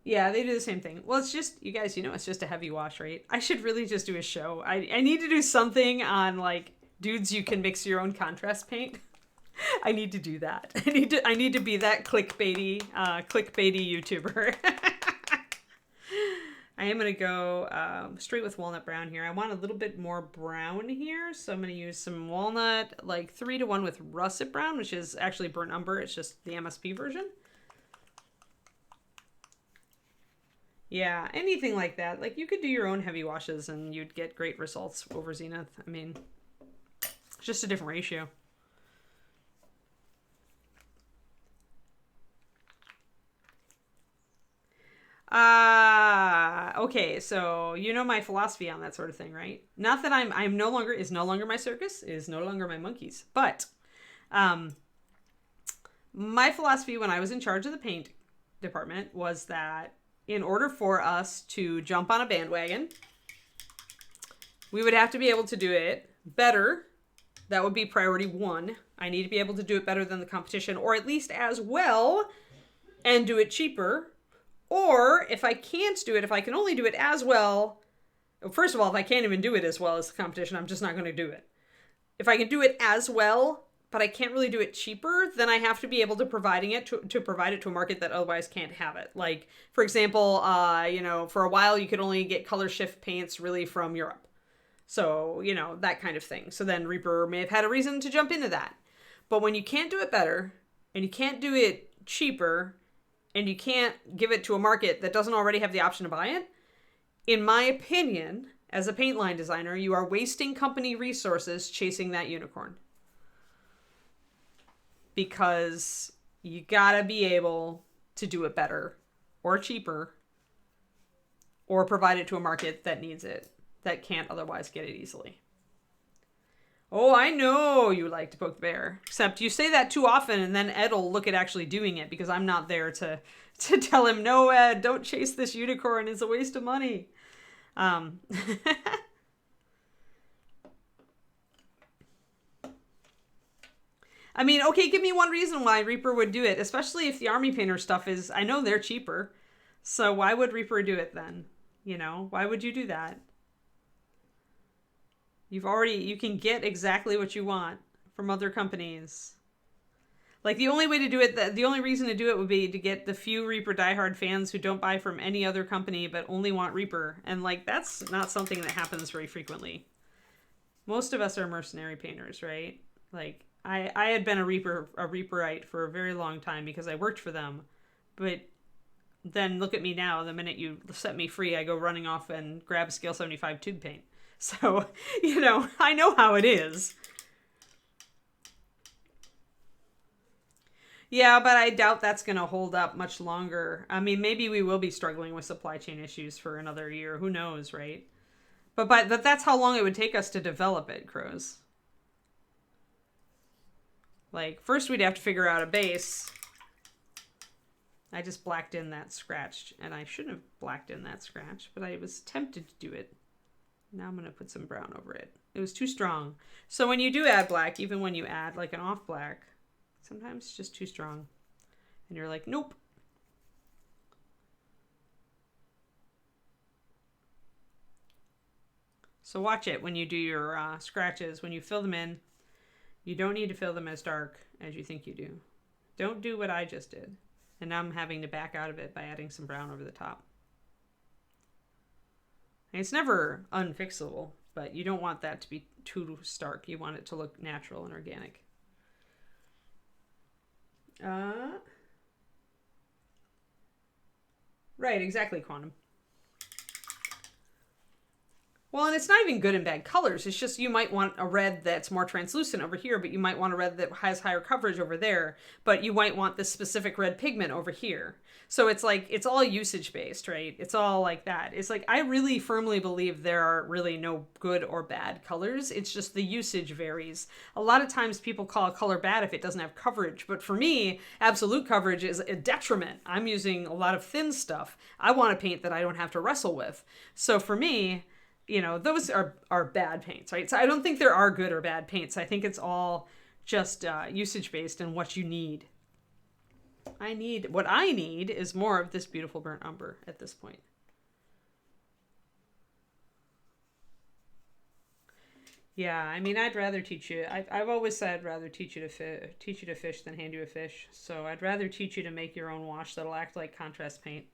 S1: Yeah, they do the same thing. Well, it's just, you guys, it's just a heavy wash, right? I should really just do a show. I need to do something on, like, dudes, you can mix your own contrast paint. I need to do that. I need to be that clickbaity YouTuber. I am going to go straight with walnut brown here. I want a little bit more brown here, so I'm going to use some walnut, like 3-to-1 with russet brown, which is actually burnt umber. It's just the MSP version. Yeah, anything like that. Like, you could do your own heavy washes and you'd get great results over Zenith. I mean, it's just a different ratio. Okay, so you know my philosophy on that sort of thing, right? Not that I'm no longer my circus, is no longer my monkeys. But my philosophy when I was in charge of the paint department was that in order for us to jump on a bandwagon, we would have to be able to do it better. That would be priority 1. I need to be able to do it better than the competition, or at least as well, and do it cheaper. Or if I can't do it, if I can only do it as well, first of all, if I can't even do it as well as the competition, I'm just not going to do it. If I can do it as well, but I can't really do it cheaper, then I have to be able to provide it to a market that otherwise can't have it. Like, for example, for a while you could only get color shift paints really from Europe. So, that kind of thing. So then Reaper may have had a reason to jump into that. But when you can't do it better, and you can't do it cheaper, and you can't give it to a market that doesn't already have the option to buy it, in my opinion, as a paint line designer, you are wasting company resources chasing that unicorn. Because you gotta be able to do it better or cheaper or provide it to a market that needs it, that can't otherwise get it easily. Oh, I know you like to poke the bear. Except you say that too often, and then Ed will look at actually doing it because I'm not there to tell him, no, Ed, don't chase this unicorn. It's a waste of money. I mean, okay, give me one reason why Reaper would do it, especially if the army painter stuff is, I know they're cheaper. So why would Reaper do it then? You know, why would you do that? You can get exactly what you want from other companies. Like, the only way to do it, the only reason to do it would be to get the few Reaper diehard fans who don't buy from any other company but only want Reaper. And, like, that's not something that happens very frequently. Most of us are mercenary painters, right? Like, I had been a Reaperite for a very long time because I worked for them. But then look at me now. The minute you set me free, I go running off and grab scale 75 tube paint. So, you know, I know how it is. Yeah, but I doubt that's going to hold up much longer. I mean, maybe we will be struggling with supply chain issues for another year. Who knows, right? But that's how long it would take us to develop it, Crows. Like, first we'd have to figure out a base. I just blacked in that scratch, and I shouldn't have blacked in that scratch, but I was tempted to do it. Now I'm going to put some brown over it. It was too strong. So when you do add black, even when you add like an off black, sometimes it's just too strong. And you're like, nope. So watch it when you do your scratches. When you fill them in, you don't need to fill them as dark as you think you do. Don't do what I just did. And now I'm having to back out of it by adding some brown over the top. It's never unfixable, but you don't want that to be too stark. You want it to look natural and organic. Right, exactly, Quantum. Well, and it's not even good and bad colors. It's just you might want a red that's more translucent over here, but you might want a red that has higher coverage over there, but you might want this specific red pigment over here. So it's like, it's all usage based, right? It's all like that. It's like, I really firmly believe there are really no good or bad colors. It's just the usage varies. A lot of times people call a color bad if it doesn't have coverage, but for me, absolute coverage is a detriment. I'm using a lot of thin stuff. I want a paint that I don't have to wrestle with. So for me, you know, those are bad paints, right? So I don't think there are good or bad paints. I think it's all just usage based and what you need. What I need is more of this beautiful burnt umber at this point. Yeah, I mean, I'd rather teach you. I've always said I'd rather teach you to fish than hand you a fish. So I'd rather teach you to make your own wash that'll act like contrast paint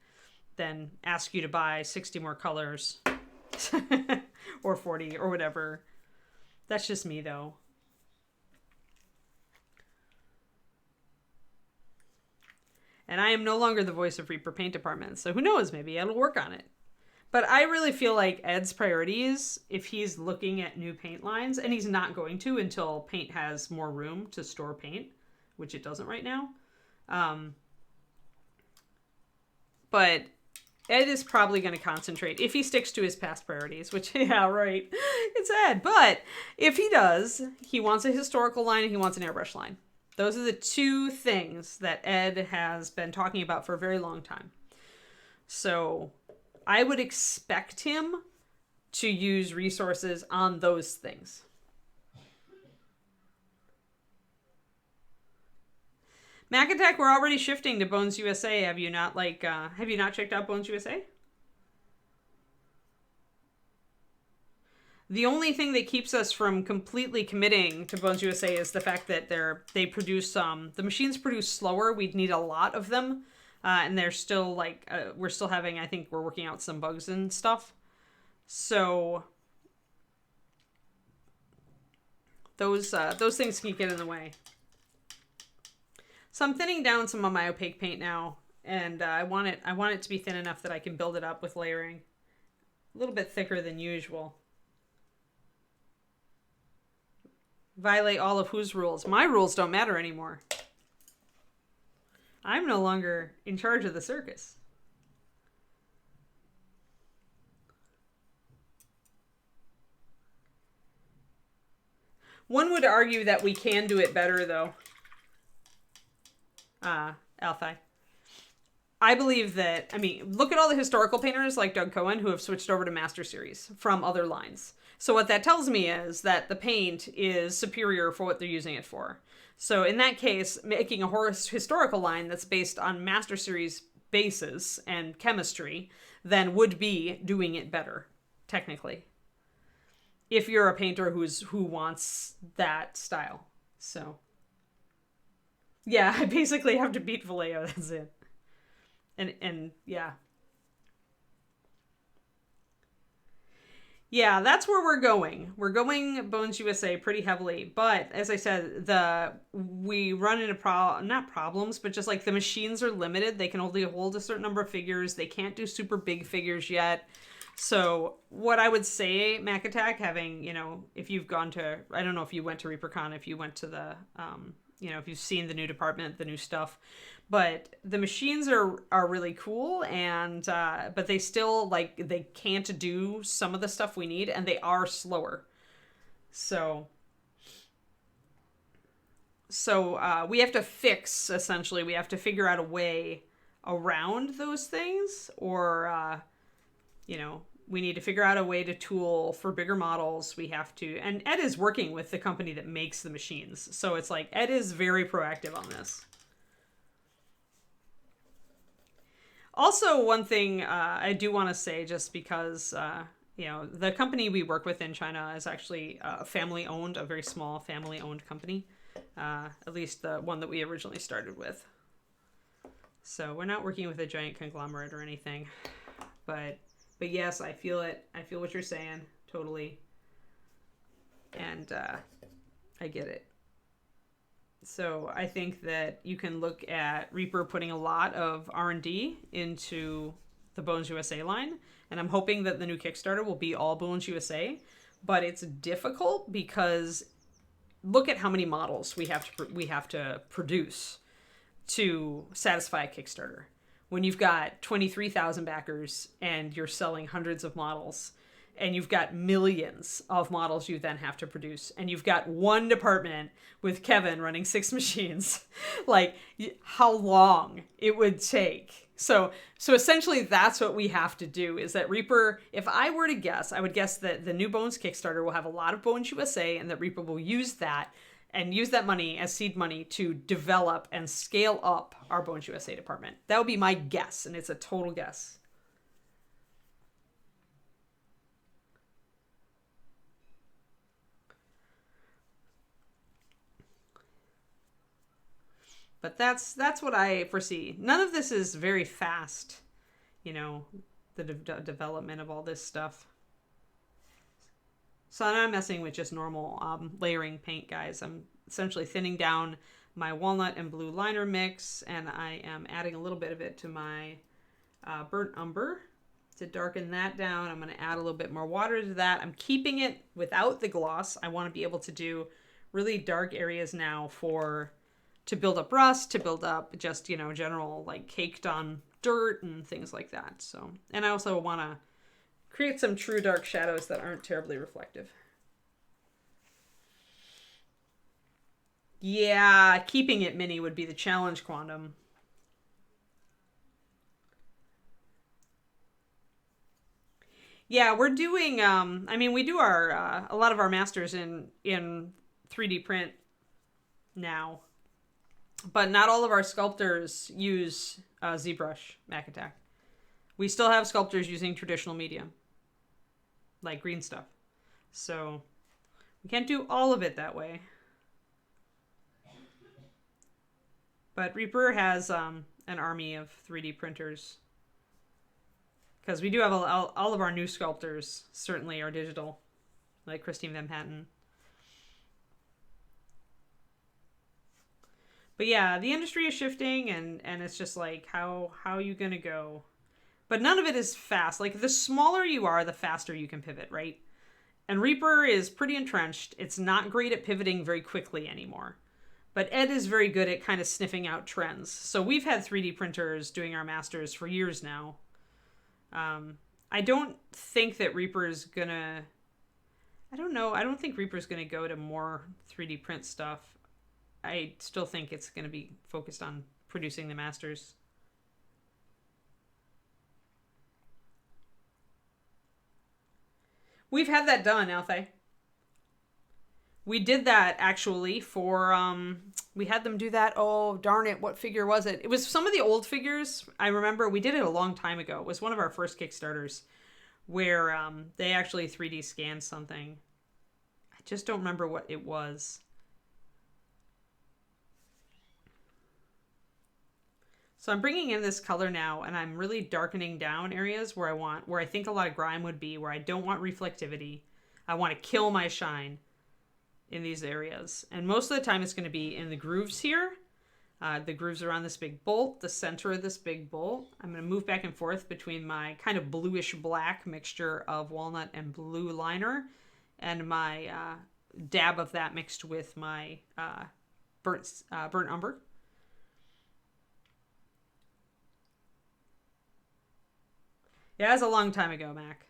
S1: than ask you to buy 60 more colors. Or 40 or whatever. That's just me though. And I am no longer the voice of Reaper Paint Department, so who knows, maybe it'll work on it. But I really feel like Ed's priorities, if he's looking at new paint lines, and he's not going to until paint has more room to store paint, which it doesn't right now. But Ed is probably going to concentrate, if he sticks to his past priorities, which, yeah, right, it's Ed. But if he does, he wants a historical line and he wants an airbrush line. Those are the two things that Ed has been talking about for a very long time. So I would expect him to use resources on those things. Mac Attack, we're already shifting to Bones USA. Have you not checked out Bones USA? The only thing that keeps us from completely committing to Bones USA is the fact that they produce the machines produce slower. We'd need a lot of them, and they're still like we're still having. I think we're working out some bugs and stuff. So those things can get in the way. So I'm thinning down some of my opaque paint now, and I want it to be thin enough that I can build it up with layering. A little bit thicker than usual. Violate all of whose rules? My rules don't matter anymore. I'm no longer in charge of the circus. One would argue that we can do it better, though. Althai. I believe that, I mean, look at all the historical painters like Doug Cohen who have switched over to Master Series from other lines. So what that tells me is that the paint is superior for what they're using it for. So in that case, making a historical line that's based on Master Series bases and chemistry then would be doing it better, technically. If you're a painter who wants that style. So yeah, I basically have to beat Vallejo, that's it. And yeah. Yeah, that's where we're going. We're going Bones USA pretty heavily, but as I said, we run into not problems, but just like the machines are limited. They can only hold a certain number of figures. They can't do super big figures yet. So what I would say, Mac Attack, having, if you've gone to, I don't know if you went to ReaperCon, if you went to the, if you've seen the new department, the new stuff, but the machines are really cool, and but they still, they can't do some of the stuff we need, and they are slower. So we have to essentially, we have to figure out a way around those things, or we need to figure out a way to tool for bigger models. We have to, and Ed is working with the company that makes the machines. So it's like, Ed is very proactive on this. Also, one thing I do want to say, just because, the company we work with in China is actually family-owned, a very small family-owned company. At least the one that we originally started with. So we're not working with a giant conglomerate or anything. But yes, I feel it. I feel what you're saying, totally. And I get it. So I think that you can look at Reaper putting a lot of R&D into the Bones USA line, and I'm hoping that the new Kickstarter will be all Bones USA, but it's difficult because look at how many models we have to produce to satisfy a Kickstarter. When you've got 23,000 backers and you're selling hundreds of models, and you've got millions of models you then have to produce, and you've got one department with Kevin running 6 machines, how long it would take. So essentially that's what we have to do, is that Reaper, if I were to guess, I would guess that the new Bones Kickstarter will have a lot of Bones USA, and that Reaper will use that money as seed money to develop and scale up our Bones USA department. That would be my guess, and it's a total guess. But that's what I foresee. None of this is very fast, the development of all this stuff. So I'm not messing with just normal layering paint, guys. I'm essentially thinning down my walnut and blue liner mix, and I am adding a little bit of it to my burnt umber to darken that down. I'm going to add a little bit more water to that. I'm keeping it without the gloss. I want to be able to do really dark areas now to build up rust, to build up just, general caked on dirt and things like that. So, and I also want to create some true dark shadows that aren't terribly reflective. Yeah, keeping it mini would be the challenge, Quantum. Yeah, we're doing, we do a lot of our masters in 3D print now. But not all of our sculptors use ZBrush Mac Attack. We still have sculptors using traditional media, like green stuff. So we can't do all of it that way. But Reaper has an army of 3D printers. Because we do have all of our new sculptors certainly are digital, like Christine Van Patten. But yeah, the industry is shifting, and it's just how are you going to go? But none of it is fast. The smaller you are, the faster you can pivot, right? And Reaper is pretty entrenched. It's not great at pivoting very quickly anymore. But Ed is very good at kind of sniffing out trends. So we've had 3D printers doing our masters for years now. I don't think that Reaper is going to... I don't know. I don't think Reaper's going to go to more 3D print stuff. I still think it's going to be focused on producing the masters. We've had that done, Althea. We did that actually for we had them do that. Oh, darn it, what figure was it? It was some of the old figures. I remember we did it a long time ago. It was one of our first Kickstarters where they actually 3D scanned something. I just don't remember what it was. So I'm bringing in this color now, and I'm really darkening down areas where I think a lot of grime would be, where I don't want reflectivity. I want to kill my shine in these areas. And most of the time it's going to be in the grooves here. The grooves around this big bolt, the center of this big bolt. I'm going to move back and forth between my kind of bluish black mixture of walnut and blue liner and my dab of that mixed with my burnt umber. Yeah, that was a long time ago, Mac.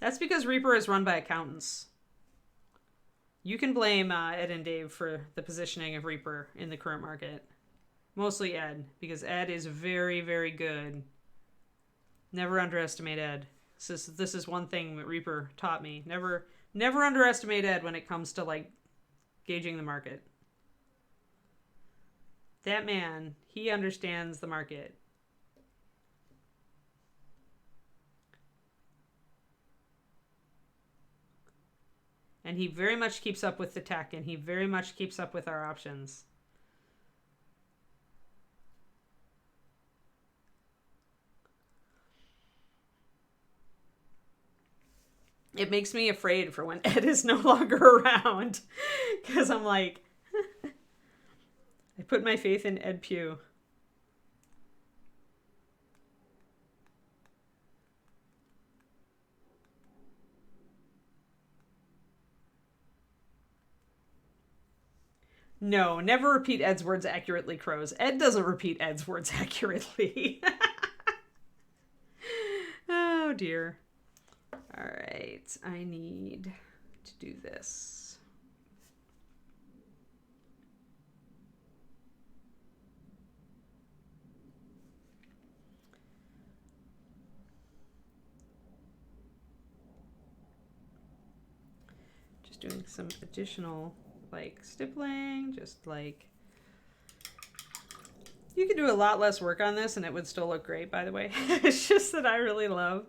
S1: That's because Reaper is run by accountants. You can blame Ed and Dave for the positioning of Reaper in the current market. Mostly Ed, because Ed is very, very good. Never underestimate Ed. This is one thing that Reaper taught me. Never underestimate Ed when it comes to like gauging the market. That man, he understands the market. And he very much keeps up with the tech, and he very much keeps up with our options. It makes me afraid for when Ed is no longer around. Because I'm like, I put my faith in Ed Pugh. No, never repeat Ed's words accurately, Crows. Ed doesn't repeat Ed's words accurately. Oh, dear. All right, I need to do this. Just doing some additional like stippling, just like, you could do a lot less work on this and it would still look great, by the way. It's just that I really love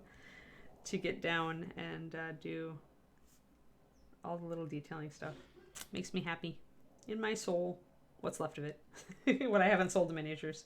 S1: to get down and do all the little detailing stuff. Makes me happy in my soul. What's left of it. What I haven't sold the miniatures.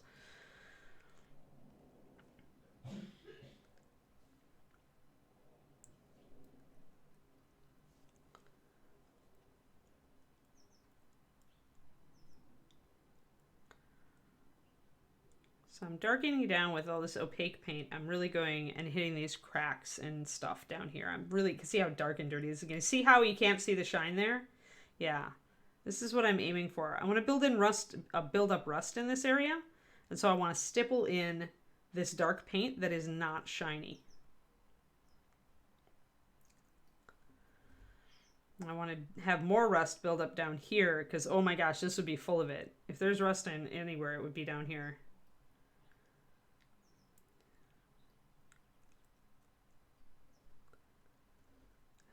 S1: So I'm darkening down with all this opaque paint. I'm really going and hitting these cracks and stuff down here. I'm really, see how dark and dirty this is. Again, see how you can't see the shine there? Yeah, this is what I'm aiming for. I want to build in rust, build up rust in this area. And so I want to stipple in this dark paint that is not shiny. I want to have more rust build up down here because, oh my gosh, this would be full of it. If there's rust in anywhere, it would be down here.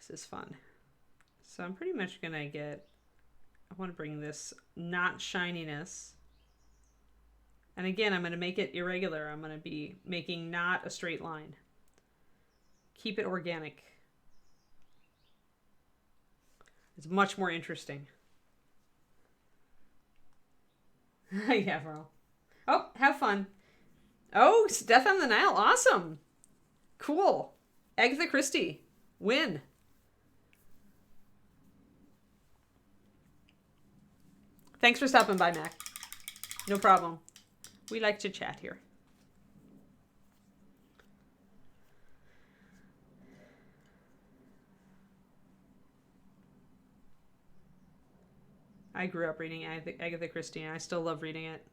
S1: This is fun. So I'm pretty much gonna get, I want to bring this not shininess, and again I'm going to make it irregular. I'm going to be making not a straight line. Keep it organic. It's much more interesting. Yeah, Merle. Oh, have fun. Oh, Death on the Nile. Awesome. Cool. Agatha Christie. Win. Thanks for stopping by, Mac. No problem. We like to chat here. I grew up reading Agatha Christie, and I still love reading it.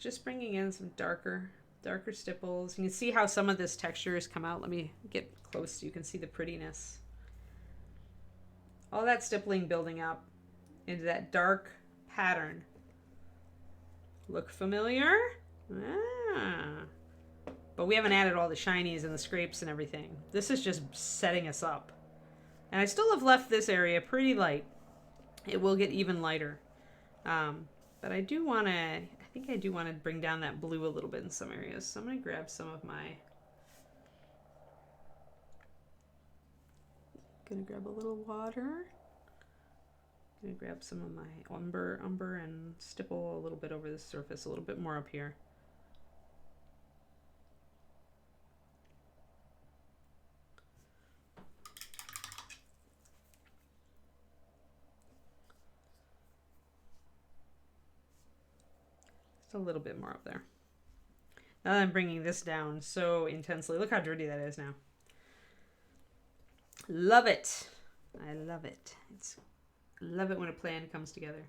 S1: just bringing in some darker stipples. You can see how some of this texture has come out. Let me get close so you can see the prettiness. All that stippling building up into that dark pattern. Look familiar? Ah. But we haven't added all the shinies and the scrapes and everything. This is just setting us up. And I still have left this area pretty light. It will get even lighter. But I do want to, I think I do want to bring down that blue a little bit in some areas. So I'm going to grab some of my, going to grab a little water. I'm going to grab some of my umber and stipple a little bit over the surface, a little bit more up here. Just a little bit more up there. Now that I'm bringing this down so intensely, look how dirty that is now. Love it. I love it. Love it when a plan comes together.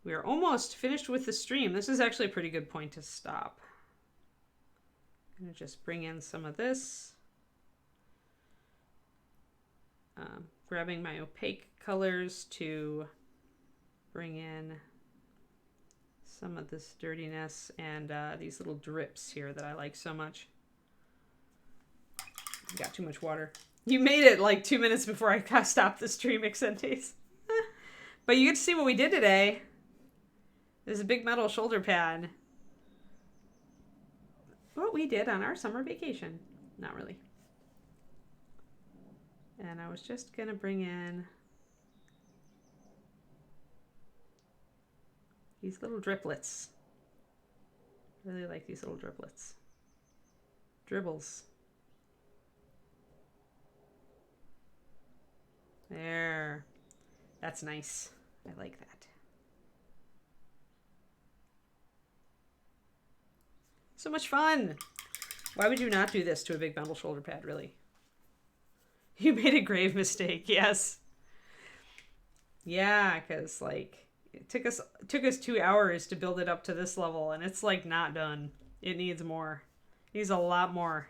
S1: We are almost finished with the stream. This is actually a pretty good point to stop. I'm going to just bring in some of this. Grabbing my opaque colors to bring in some of this dirtiness and these little drips here that I like so much. Got too much water. You made it like 2 minutes before I stopped the stream, Exentes. But you get to see what we did today. There's a big metal shoulder pad. What we did on our summer vacation. Not really. And I was just going to bring in these little driplets. Really like these little driplets. Dribbles. There. That's nice. I like that. So much fun. Why would you not do this to a big metal shoulder pad, really? You made a grave mistake, yes. Yeah, because like it took us 2 hours to build it up to this level, and it's like not done. It needs more. It needs a lot more.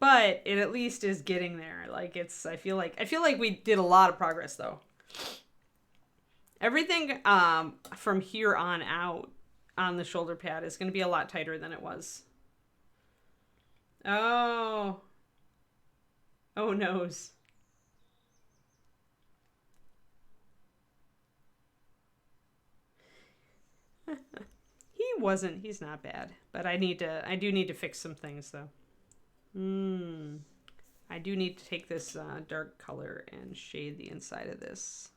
S1: But it at least is getting there. Like I feel like we did a lot of progress though. Everything from here on out on the shoulder pad is going to be a lot tighter than it was. Oh. Oh noes. He's not bad, but I do need to fix some things though. I do need to take this dark color and shade the inside of this.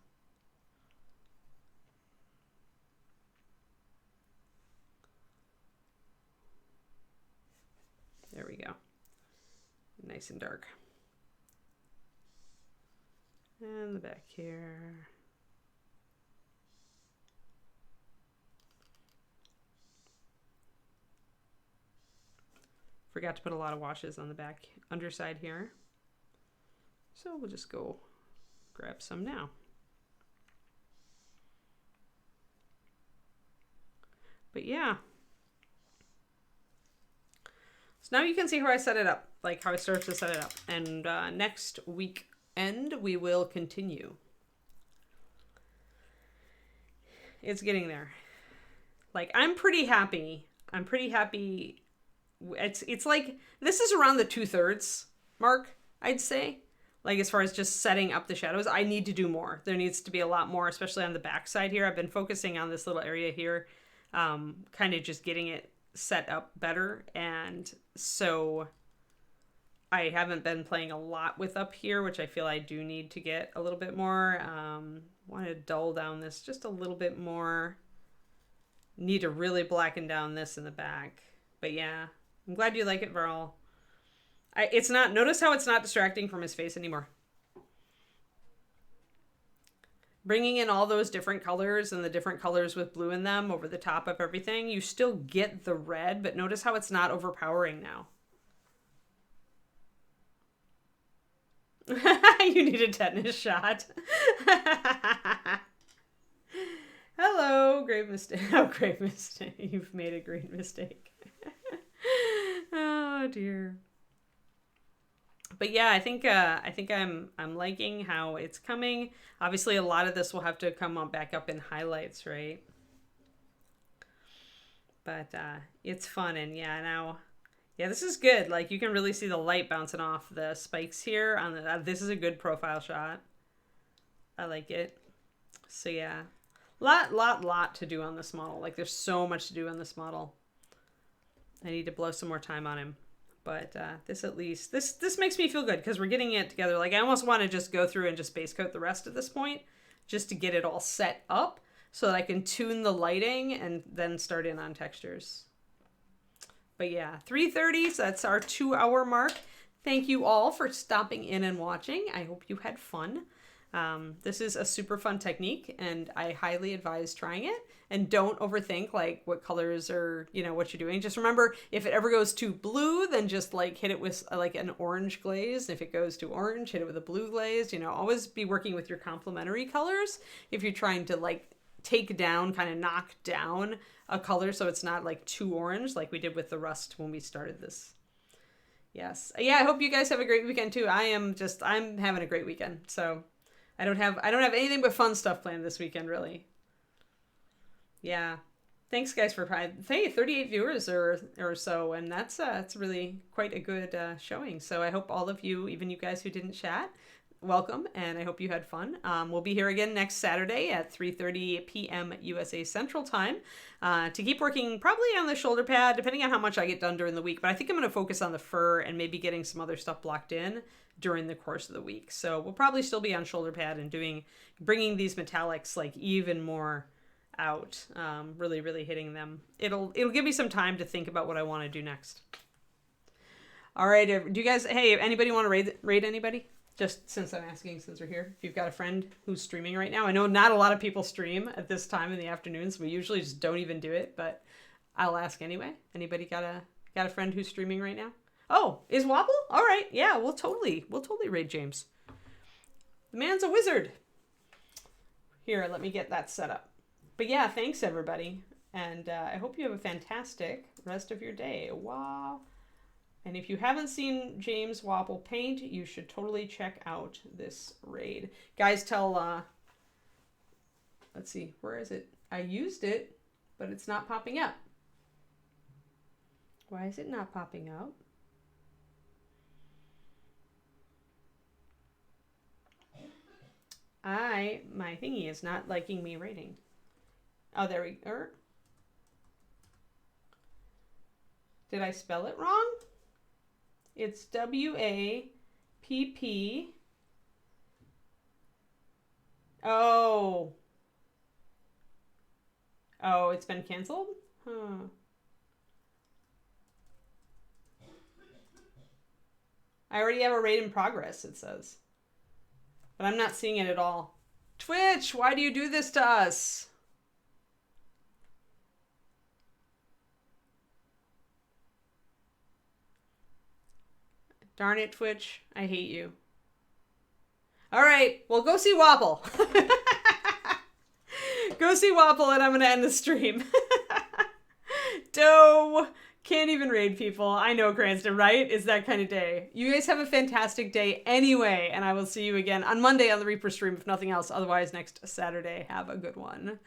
S1: There we go. Nice and dark. And the back here. Forgot to put a lot of washes on the back underside here. So we'll just go grab some now. But yeah. So now you can see how I set it up, like how I started to set it up. And next weekend we will continue. It's getting there. Like I'm pretty happy. It's like this is around the 2/3 mark, I'd say. Like as far as just setting up the shadows, I need to do more. There needs to be a lot more, especially on the back side here. I've been focusing on this little area here, kind of just getting it set up better. And so I haven't been playing a lot with up here, which I feel I do need to get a little bit more. Want to dull down this just a little bit more. Need to really blacken down this in the back. But yeah. I'm glad you like it, Varl. Notice how it's not distracting from his face anymore. Bringing in all those different colors and the different colors with blue in them over the top of everything, you still get the red, but notice how it's not overpowering now. You need a tetanus shot. Hello. Hello, grave mistake. Oh, grave mistake. You've made a great mistake. Oh dear. But yeah, I think I'm liking how it's coming. Obviously, a lot of this will have to come on back up in highlights, right? But it's fun, and yeah, this is good. Like you can really see the light bouncing off the spikes here. On the this is a good profile shot. I like it. So yeah, lot to do on this model. Like there's so much to do on this model. I need to blow some more time on him. But this at least, this makes me feel good because we're getting it together. Like I almost want to just go through and just base coat the rest at this point just to get it all set up so that I can tune the lighting and then start in on textures. But yeah, 3:30, so that's our 2-hour mark. Thank you all for stopping in and watching. I hope you had fun. This is a super fun technique and I highly advise trying it. And don't overthink like what colors or, you know, what you're doing. Just remember, if it ever goes too blue, then just like hit it with like an orange glaze. If it goes to orange, hit it with a blue glaze. You know, always be working with your complementary colors if you're trying to like take down, kind of knock down a color so it's not like too orange like we did with the rust when we started this. Yes. Yeah, I hope you guys have a great weekend too. I'm having a great weekend. So I don't have anything but fun stuff planned this weekend, really. Yeah. Thanks guys for 38 viewers or so, and that's really quite a good showing. So I hope all of you, even you guys who didn't chat, welcome, and I hope you had fun. We'll be here again next Saturday at 3:30 p.m. USA Central Time to keep working probably on the shoulder pad, depending on how much I get done during the week. But I think I'm going to focus on the fur and maybe getting some other stuff blocked in during the course of the week. So we'll probably still be on shoulder pad and bringing these metallics like even more out, really hitting them. It'll give me some time to think about what I want to do next. All right, do you guys, hey, anybody want to raid anybody? Just since I'm asking, since we're here, if you've got a friend who's streaming right now. I know not a lot of people stream at this time in the afternoon, so we usually just don't even do it, but I'll ask anyway. Anybody got a friend who's streaming right now? Oh, is Wobble? All right, yeah, we'll totally raid James. The man's a wizard. Here, let me get that set up. But yeah, thanks everybody, and I hope you have a fantastic rest of your day. Wow. And if you haven't seen James Wobble paint, you should totally check out this raid. Guys, let's see, where is it? I used it, but it's not popping up. Why is it not popping up? My thingy is not liking me rating. Oh, there we go. Did I spell it wrong? It's W-A-P-P. Oh. Oh, it's been canceled? Huh. I already have a raid in progress, it says. But I'm not seeing it at all. Twitch, why do you do this to us? Darn it, Twitch. I hate you. All right. Well, go see Wobble. Go see Wobble, and I'm going to end the stream. Doe. Can't even raid people. I know, Cranston, right? It's that kind of day. You guys have a fantastic day anyway, and I will see you again on Monday on the Reaper stream, if nothing else. Otherwise, next Saturday. Have a good one.